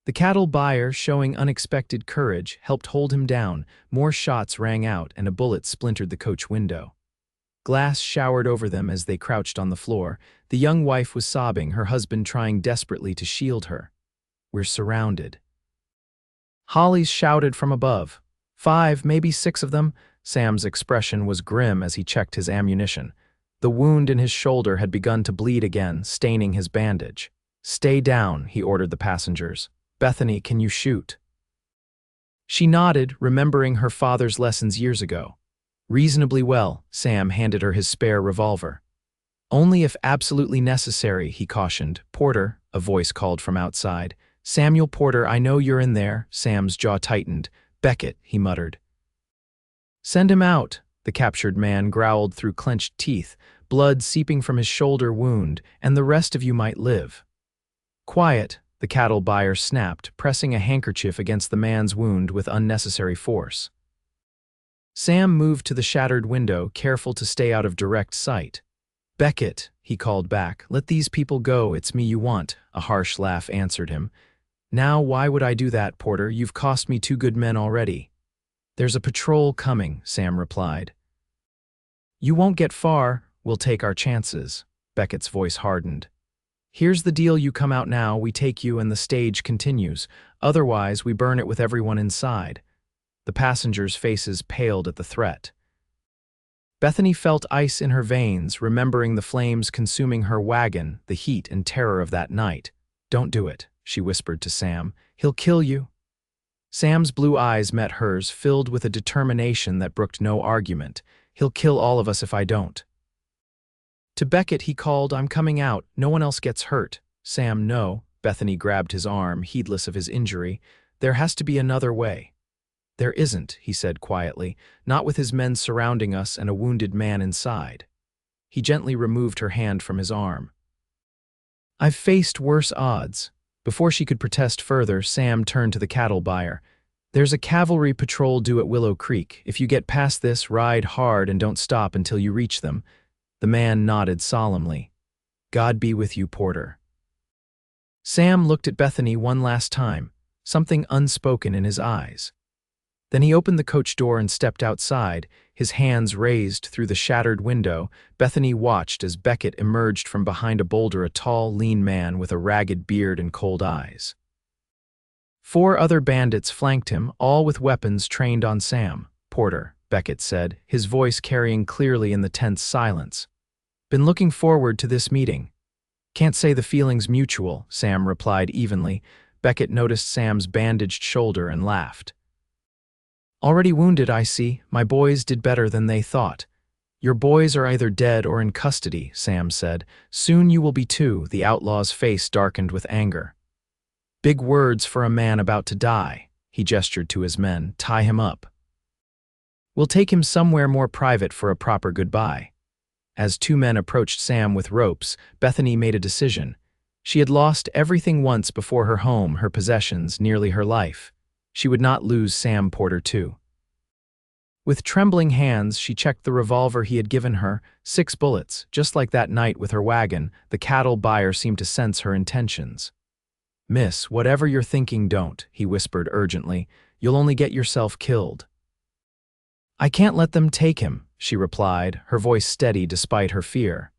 The cattle buyer, showing unexpected courage, helped hold him down. More shots rang out and a bullet splintered the coach window. Glass showered over them as they crouched on the floor. The young wife was sobbing, her husband trying desperately to shield her. "We're surrounded." Holly's shouted from above. 5, maybe 6 of them." Sam's expression was grim as he checked his ammunition. The wound in his shoulder had begun to bleed again, staining his bandage. "Stay down," he ordered the passengers. "Bethany, can you shoot?" She nodded, remembering her father's lessons years ago. "Reasonably well." Sam handed her his spare revolver. "Only if absolutely necessary," he cautioned. "Porter," a voice called from outside. "Samuel Porter, I know you're in there." Sam's jaw tightened. "Beckett," he muttered. "Send him out," the captured man growled through clenched teeth, blood seeping from his shoulder wound, "and the rest of you might live." "Quiet," the cattle buyer snapped, pressing a handkerchief against the man's wound with unnecessary force. Sam moved to the shattered window, careful to stay out of direct sight. "Beckett," he called back, "let these people go, it's me you want." A harsh laugh answered him. "Now why would I do that, Porter? You've cost me 2 good men already." "There's a patrol coming," Sam replied. "You won't get far, we'll take our chances." Beckett's voice hardened. "Here's the deal, you come out now, we take you and the stage continues. Otherwise, we burn it with everyone inside." The passengers' faces paled at the threat. Bethany felt ice in her veins, remembering the flames consuming her wagon, the heat and terror of that night. "Don't do it," she whispered to Sam. "He'll kill you." Sam's blue eyes met hers, filled with a determination that brooked no argument. "He'll kill all of us if I don't." To Beckett he called, "I'm coming out. No one else gets hurt." "Sam, no." Bethany grabbed his arm, heedless of his injury. "There has to be another way." "There isn't," he said quietly, "not with his men surrounding us and a wounded man inside." He gently removed her hand from his arm. "I've faced worse odds." Before she could protest further, Sam turned to the cattle buyer. "There's a cavalry patrol due at Willow Creek. If you get past this, ride hard and don't stop until you reach them." The man nodded solemnly. "God be with you, Porter." Sam looked at Bethany one last time, something unspoken in his eyes. Then he opened the coach door and stepped outside, his hands raised through the shattered window. Bethany watched as Beckett emerged from behind a boulder, a tall, lean man with a ragged beard and cold eyes. 4 other bandits flanked him, all with weapons trained on Sam. "Porter," Beckett said, his voice carrying clearly in the tense silence. "Been looking forward to this meeting." "Can't say the feeling's mutual," Sam replied evenly. Beckett noticed Sam's bandaged shoulder and laughed. "Already wounded, I see. My boys did better than they thought." "Your boys are either dead or in custody," Sam said. "Soon you will be too." The outlaw's face darkened with anger. "Big words for a man about to die." He gestured to his men. "Tie him up. We'll take him somewhere more private for a proper goodbye." As 2 men approached Sam with ropes, Bethany made a decision. She had lost everything once before: her home, her possessions, nearly her life. She would not lose Sam Porter too. With trembling hands, she checked the revolver he had given her, 6 bullets. Just like that night with her wagon, the cattle buyer seemed to sense her intentions. "Miss, whatever you're thinking, don't," he whispered urgently. "You'll only get yourself killed." "I can't let them take him," she replied, her voice steady despite her fear.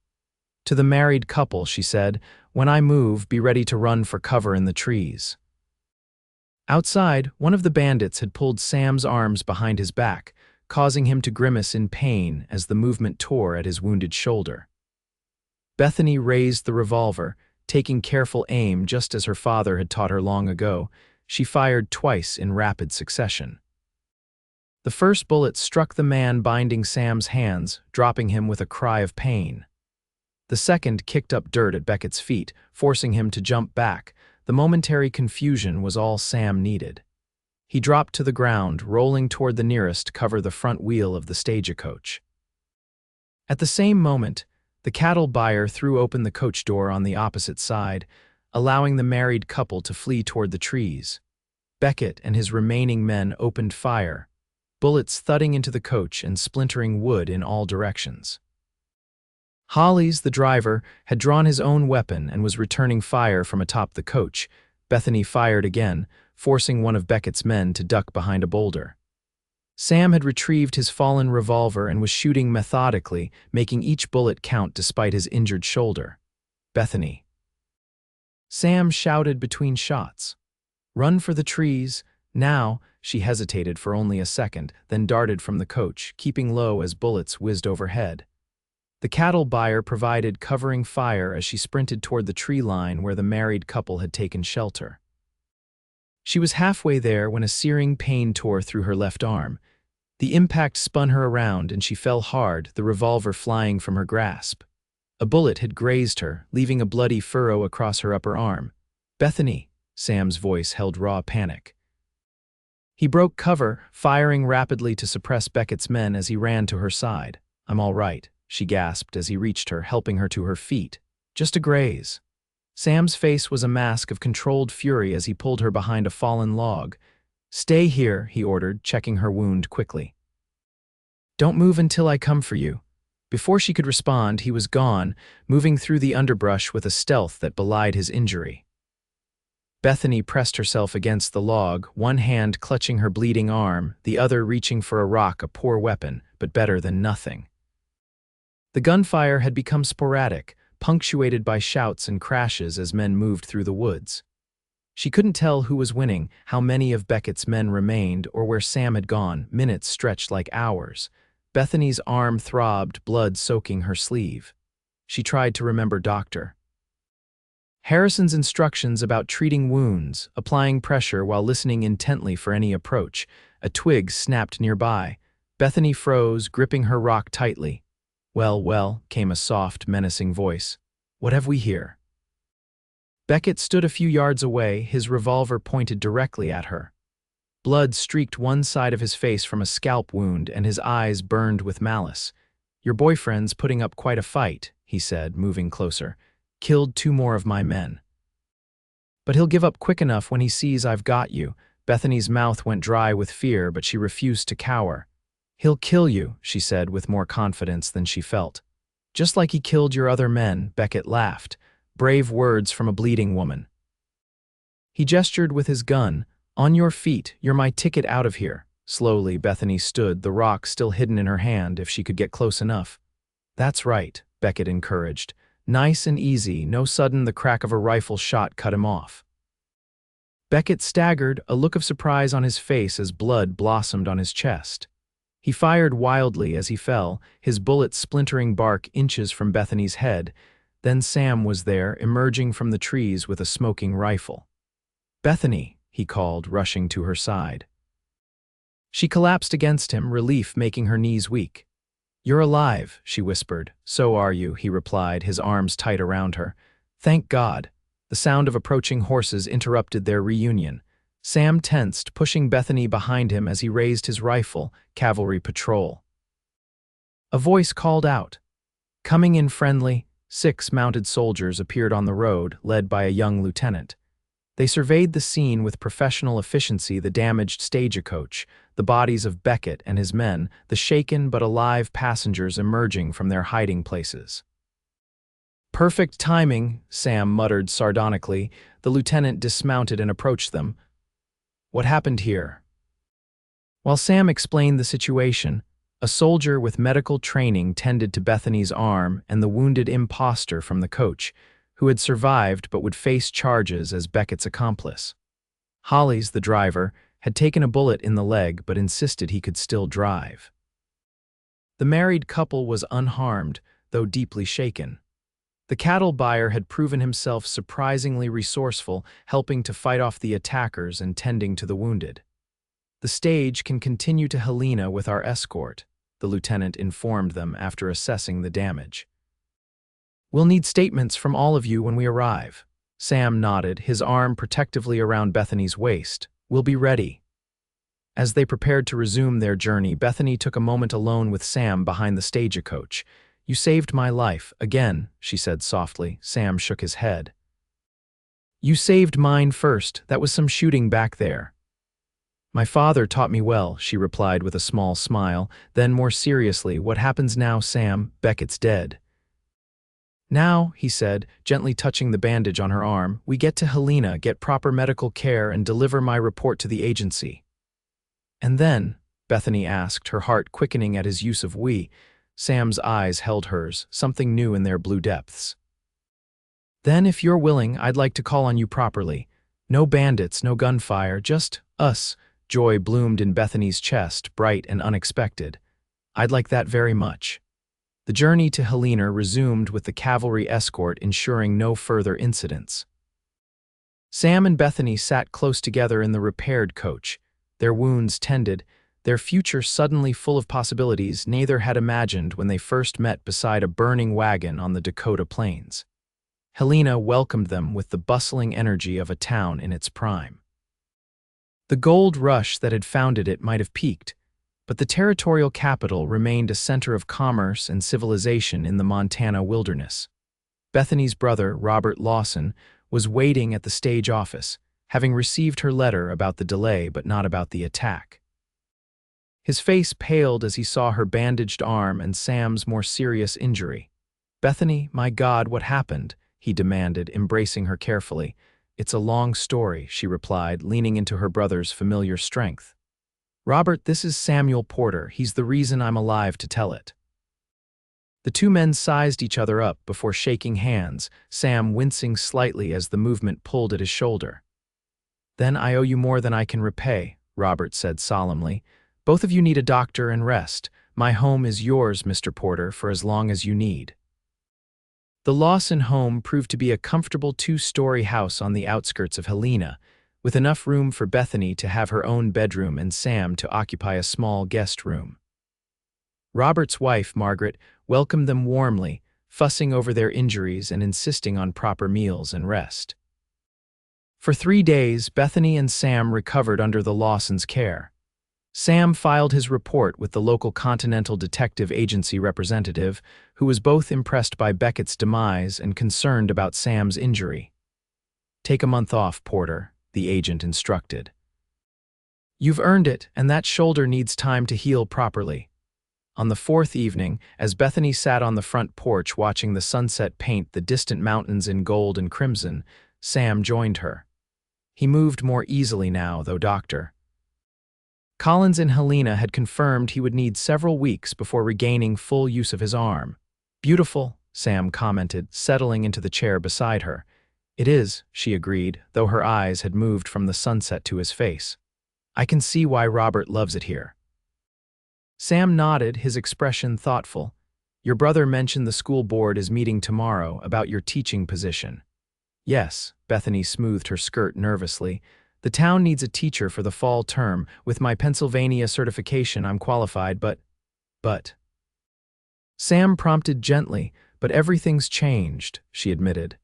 To the married couple, she said, "When I move, be ready to run for cover in the trees." Outside, one of the bandits had pulled Sam's arms behind his back, causing him to grimace in pain as the movement tore at his wounded shoulder. Bethany raised the revolver, taking careful aim just as her father had taught her long ago. She fired twice in rapid succession. The first bullet struck the man binding Sam's hands, dropping him with a cry of pain. The second kicked up dirt at Beckett's feet, forcing him to jump back. The momentary confusion was all Sam needed. He dropped to the ground, rolling toward the nearest to cover the front wheel of the stagecoach. At the same moment, the cattle buyer threw open the coach door on the opposite side, allowing the married couple to flee toward the trees. Beckett and his remaining men opened fire, bullets thudding into the coach and splintering wood in all directions. Hollis, the driver, had drawn his own weapon and was returning fire from atop the coach. Bethany fired again, forcing one of Beckett's men to duck behind a boulder. Sam had retrieved his fallen revolver and was shooting methodically, making each bullet count despite his injured shoulder. "Bethany." Sam shouted between shots. "Run for the trees, now." She hesitated for only a second, then darted from the coach, keeping low as bullets whizzed overhead. The cattle buyer provided covering fire as she sprinted toward the tree line where the married couple had taken shelter. She was halfway there when a searing pain tore through her left arm. The impact spun her around and she fell hard, the revolver flying from her grasp. A bullet had grazed her, leaving a bloody furrow across her upper arm. "Bethany," Sam's voice held raw panic. He broke cover, firing rapidly to suppress Beckett's men as he ran to her side. "I'm all right," she gasped as he reached her, helping her to her feet. "Just a graze." Sam's face was a mask of controlled fury as he pulled her behind a fallen log. "Stay here," he ordered, checking her wound quickly. "Don't move until I come for you." Before she could respond, he was gone, moving through the underbrush with a stealth that belied his injury. Bethany pressed herself against the log, one hand clutching her bleeding arm, the other reaching for a rock, a poor weapon, but better than nothing. The gunfire had become sporadic, punctuated by shouts and crashes as men moved through the woods. She couldn't tell who was winning, how many of Beckett's men remained, or where Sam had gone. Minutes stretched like hours. Bethany's arm throbbed, blood soaking her sleeve. She tried to remember Dr. Harrison's instructions about treating wounds, applying pressure while listening intently for any approach. A twig snapped nearby. Bethany froze, gripping her rock tightly. "Well, well," came a soft, menacing voice. "What have we here?" Beckett stood a few yards away, his revolver pointed directly at her. Blood streaked one side of his face from a scalp wound, and his eyes burned with malice. "Your boyfriend's putting up quite a fight," he said, moving closer. "Killed 2 more of my men. But he'll give up quick enough when he sees I've got you." Bethany's mouth went dry with fear, but she refused to cower. "He'll kill you," she said with more confidence than she felt. "Just like he killed your other men," Beckett laughed. Brave words from a bleeding woman. He gestured with his gun. "On your feet, you're my ticket out of here." Slowly, Bethany stood, the rock still hidden in her hand if she could get close enough. "That's right," Beckett encouraged. "Nice and easy, no sudden." The crack of a rifle shot cut him off. Beckett staggered, a look of surprise on his face as blood blossomed on his chest. He fired wildly as he fell, his bullet splintering bark inches from Bethany's head. Then Sam was there, emerging from the trees with a smoking rifle. "Bethany," he called, rushing to her side. She collapsed against him, relief making her knees weak. "You're alive," she whispered. "So are you," he replied, his arms tight around her. "Thank God." The sound of approaching horses interrupted their reunion. Sam tensed, pushing Bethany behind him as he raised his rifle. "Cavalry patrol." A voice called out. Coming in friendly, 6 mounted soldiers appeared on the road, led by a young lieutenant. They surveyed the scene with professional efficiency: the damaged stagecoach, the bodies of Beckett and his men, the shaken but alive passengers emerging from their hiding places. "Perfect timing," Sam muttered sardonically. The lieutenant dismounted and approached them. "What happened here?" While Sam explained the situation, a soldier with medical training tended to Bethany's arm and the wounded imposter from the coach, who had survived but would face charges as Beckett's accomplice. Hollis, the driver, had taken a bullet in the leg but insisted he could still drive. The married couple was unharmed, though deeply shaken. The cattle buyer had proven himself surprisingly resourceful, helping to fight off the attackers and tending to the wounded. "The stage can continue to Helena with our escort," the lieutenant informed them after assessing the damage. "We'll need statements from all of you when we arrive." Sam nodded, his arm protectively around Bethany's waist. "We'll be ready." As they prepared to resume their journey, Bethany took a moment alone with Sam behind the stagecoach. "You saved my life, again," she said softly. Sam shook his head. "You saved mine first. That was some shooting back there." "My father taught me well," she replied with a small smile. Then more seriously, "What happens now, Sam? Beckett's dead." "Now," he said, gently touching the bandage on her arm, "we get to Helena, get proper medical care, and deliver my report to the agency." "And then?" Bethany asked, her heart quickening at his use of we. Sam's eyes held hers, something new in their blue depths. "Then, if you're willing, I'd like to call on you properly. No bandits, no gunfire, just us." Joy bloomed in Bethany's chest, bright and unexpected. "I'd like that very much." The journey to Helena resumed with the cavalry escort ensuring no further incidents. Sam and Bethany sat close together in the repaired coach, their wounds tended, their future suddenly full of possibilities neither had imagined when they first met beside a burning wagon on the Dakota plains. Helena welcomed them with the bustling energy of a town in its prime. The gold rush that had founded it might have peaked, but the territorial capital remained a center of commerce and civilization in the Montana wilderness. Bethany's brother, Robert Lawson, was waiting at the stage office, having received her letter about the delay but not about the attack. His face paled as he saw her bandaged arm and Sam's more serious injury. "Bethany, my God, what happened?" he demanded, embracing her carefully. "It's a long story," she replied, leaning into her brother's familiar strength. "Robert, this is Samuel Porter. He's the reason I'm alive to tell it." The two men sized each other up before shaking hands, Sam wincing slightly as the movement pulled at his shoulder. "Then I owe you more than I can repay," Robert said solemnly. "Both of you need a doctor and rest. My home is yours, Mr. Porter, for as long as you need." The Lawson home proved to be a comfortable two-story house on the outskirts of Helena, with enough room for Bethany to have her own bedroom and Sam to occupy a small guest room. Robert's wife, Margaret, welcomed them warmly, fussing over their injuries and insisting on proper meals and rest. For 3 days, Bethany and Sam recovered under the Lawsons' care. Sam filed his report with the local Continental Detective Agency representative, who was both impressed by Beckett's demise and concerned about Sam's injury. "Take a month off, Porter," the agent instructed. "You've earned it, and that shoulder needs time to heal properly." On the 4th evening, as Bethany sat on the front porch watching the sunset paint the distant mountains in gold and crimson, Sam joined her. He moved more easily now, though Dr. Collins in Helena had confirmed he would need several weeks before regaining full use of his arm. "Beautiful," Sam commented, settling into the chair beside her. "It is," she agreed, though her eyes had moved from the sunset to his face. "I can see why Robert loves it here." Sam nodded, his expression thoughtful. "Your brother mentioned the school board is meeting tomorrow about your teaching position." "Yes," Bethany smoothed her skirt nervously. "The town needs a teacher for the fall term. With my Pennsylvania certification, I'm qualified, but... Sam prompted gently, "But everything's changed," she admitted.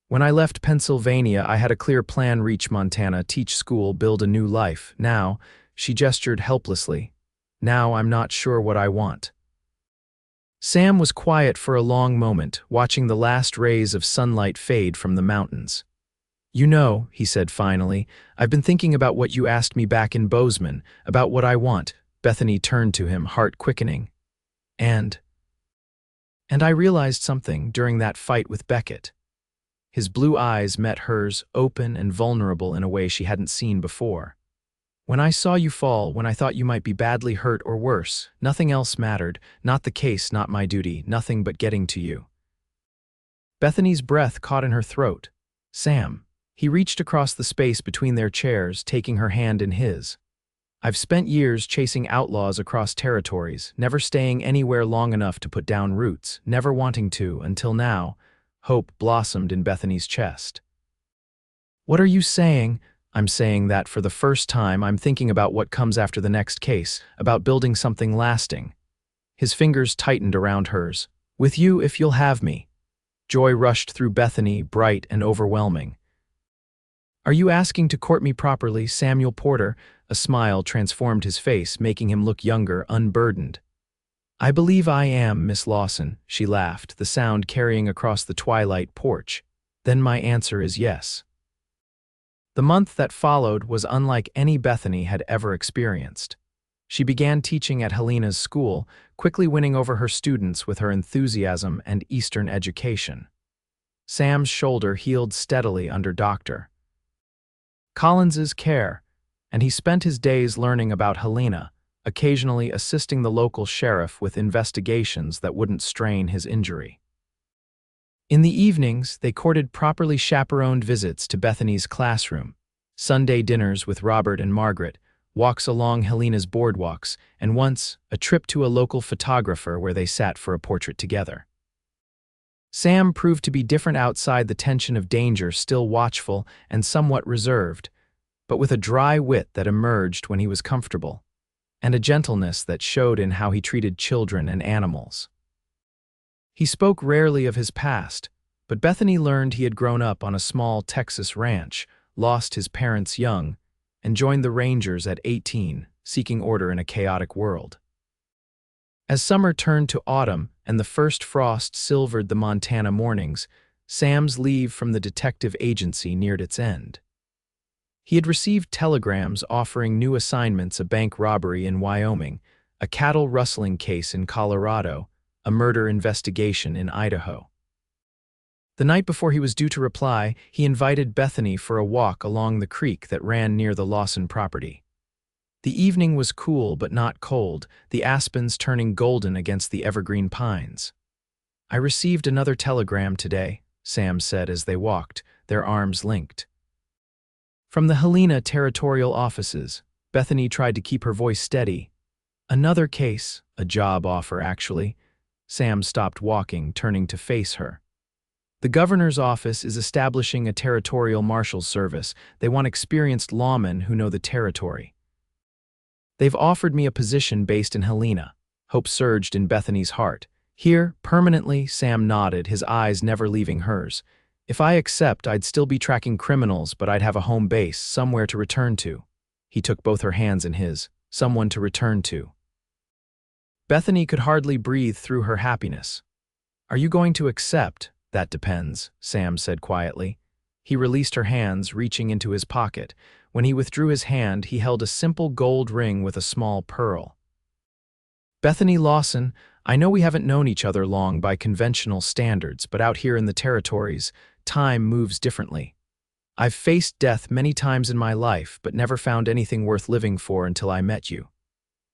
"When I left Pennsylvania, I had a clear plan: reach Montana, teach school, build a new life. Now," she gestured helplessly, "now I'm not sure what I want." Sam was quiet for a long moment, watching the last rays of sunlight fade from the mountains. "You know," he said finally, "I've been thinking about what you asked me back in Bozeman, about what I want." Bethany turned to him, heart quickening. And I realized something during that fight with Beckett. His blue eyes met hers, open and vulnerable in a way she hadn't seen before. "When I saw you fall, when I thought you might be badly hurt or worse, nothing else mattered, not the case, not my duty, nothing but getting to you." Bethany's breath caught in her throat. "Sam." He reached across the space between their chairs, taking her hand in his. "I've spent years chasing outlaws across territories, never staying anywhere long enough to put down roots, never wanting to, until now." Hope blossomed in Bethany's chest. "What are you saying?" "I'm saying that for the first time I'm thinking about what comes after the next case, about building something lasting." His fingers tightened around hers. "With you, if you'll have me." Joy rushed through Bethany, bright and overwhelming. "Are you asking to court me properly, Samuel Porter?" A smile transformed his face, making him look younger, unburdened. "I believe I am, Miss Lawson," she laughed, the sound carrying across the twilight porch. "Then my answer is yes." The month that followed was unlike any Bethany had ever experienced. She began teaching at Helena's school, quickly winning over her students with her enthusiasm and Eastern education. Sam's shoulder healed steadily under Dr. Collins's care, and he spent his days learning about Helena, occasionally assisting the local sheriff with investigations that wouldn't strain his injury. In the evenings, they courted properly chaperoned visits to Bethany's classroom, Sunday dinners with Robert and Margaret, walks along Helena's boardwalks, and once, a trip to a local photographer where they sat for a portrait together. Sam proved to be different outside the tension of danger, still watchful and somewhat reserved, but with a dry wit that emerged when he was comfortable, and a gentleness that showed in how he treated children and animals. He spoke rarely of his past, but Bethany learned he had grown up on a small Texas ranch, lost his parents young, and joined the Rangers at 18, seeking order in a chaotic world. As summer turned to autumn and the first frost silvered the Montana mornings, Sam's leave from the detective agency neared its end. He had received telegrams offering new assignments: a bank robbery in Wyoming, a cattle rustling case in Colorado, a murder investigation in Idaho. The night before he was due to reply, he invited Bethany for a walk along the creek that ran near the Lawson property. The evening was cool but not cold, the aspens turning golden against the evergreen pines. "I received another telegram today," Sam said as they walked, their arms linked. From the Helena territorial offices, Bethany tried to keep her voice steady. "Another case, a job offer, actually." Sam stopped walking, turning to face her. "The governor's office is establishing a territorial marshal's service. They want experienced lawmen who know the territory. They've offered me a position based in Helena." Hope surged in Bethany's heart. "Here, permanently?" Sam nodded, his eyes never leaving hers. "If I accept, I'd still be tracking criminals, but I'd have a home base, somewhere to return to." He took both her hands in his. "Someone to return to." Bethany could hardly breathe through her happiness. "Are you going to accept?" "That depends," Sam said quietly. He released her hands, reaching into his pocket. When he withdrew his hand, he held a simple gold ring with a small pearl. "Bethany Lawson, I know we haven't known each other long by conventional standards, but out here in the territories, time moves differently. I've faced death many times in my life, but never found anything worth living for until I met you."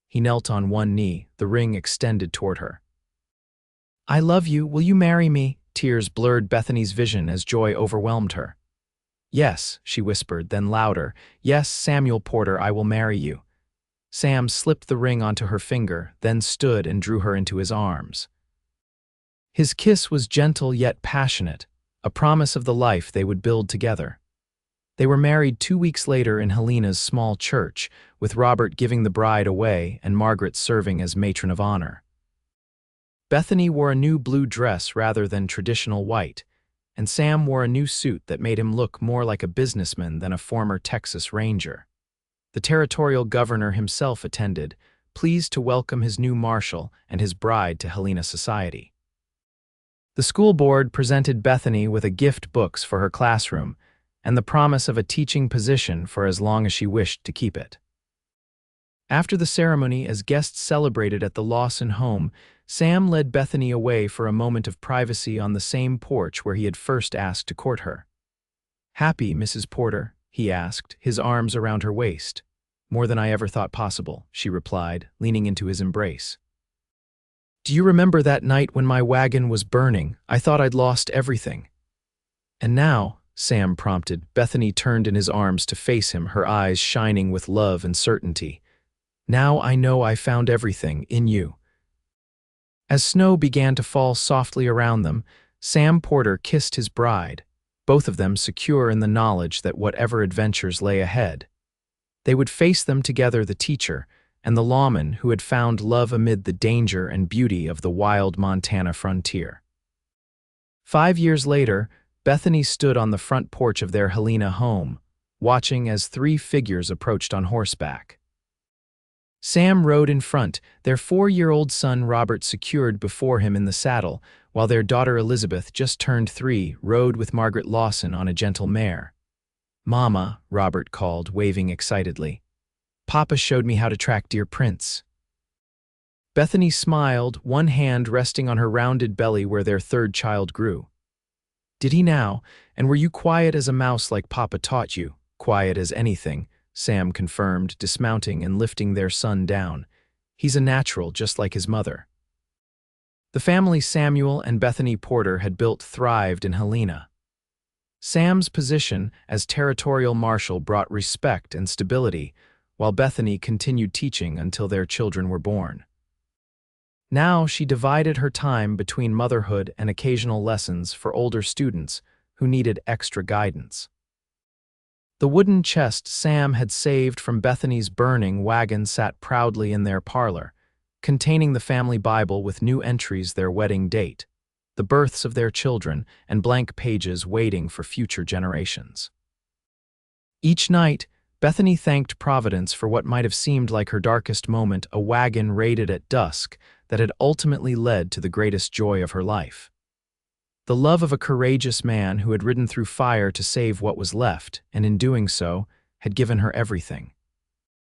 He knelt on one knee, the ring extended toward her. "I love you. Will you marry me?" Tears blurred Bethany's vision as joy overwhelmed her. "Yes," she whispered, then louder. "Yes, Samuel Porter, I will marry you." Sam slipped the ring onto her finger, then stood and drew her into his arms. His kiss was gentle yet passionate, a promise of the life they would build together. They were married 2 weeks later in Helena's small church, with Robert giving the bride away and Margaret serving as matron of honor. Bethany wore a new blue dress rather than traditional white, and Sam wore a new suit that made him look more like a businessman than a former Texas Ranger. The territorial governor himself attended, pleased to welcome his new marshal and his bride to Helena society. The school board presented Bethany with a gift books for her classroom, and the promise of a teaching position for as long as she wished to keep it. After the ceremony, as guests celebrated at the Lawson home, Sam led Bethany away for a moment of privacy on the same porch where he had first asked to court her. "Happy, Mrs. Porter?" he asked, his arms around her waist. "More than I ever thought possible," she replied, leaning into his embrace. "Do you remember that night when my wagon was burning? I thought I'd lost everything." "And now," Sam prompted. Bethany turned in his arms to face him, her eyes shining with love and certainty. "Now I know I found everything in you." As snow began to fall softly around them, Sam Porter kissed his bride, both of them secure in the knowledge that whatever adventures lay ahead, they would face them together, the teacher and the lawman who had found love amid the danger and beauty of the wild Montana frontier. 5 years later, Bethany stood on the front porch of their Helena home, watching as 3 figures approached on horseback. Sam rode in front, their 4-year-old son Robert secured before him in the saddle, while their daughter Elizabeth, just turned 3, rode with Margaret Lawson on a gentle mare. "Mama," Robert called, waving excitedly. "Papa showed me how to track deer prints." Bethany smiled, one hand resting on her rounded belly where their 3rd child grew. "Did he now? And were you quiet as a mouse like Papa taught you?" "Quiet as anything," Sam confirmed, dismounting and lifting their son down. "He's a natural, just like his mother." The family Samuel and Bethany Porter had built thrived in Helena. Sam's position as territorial marshal brought respect and stability, while Bethany continued teaching until their children were born. Now she divided her time between motherhood and occasional lessons for older students who needed extra guidance. The wooden chest Sam had saved from Bethany's burning wagon sat proudly in their parlor, containing the family Bible with new entries, their wedding date, the births of their children, and blank pages waiting for future generations. Each night, Bethany thanked Providence for what might have seemed like her darkest moment, a wagon raided at dusk that had ultimately led to the greatest joy of her life. The love of a courageous man who had ridden through fire to save what was left, and in doing so, had given her everything.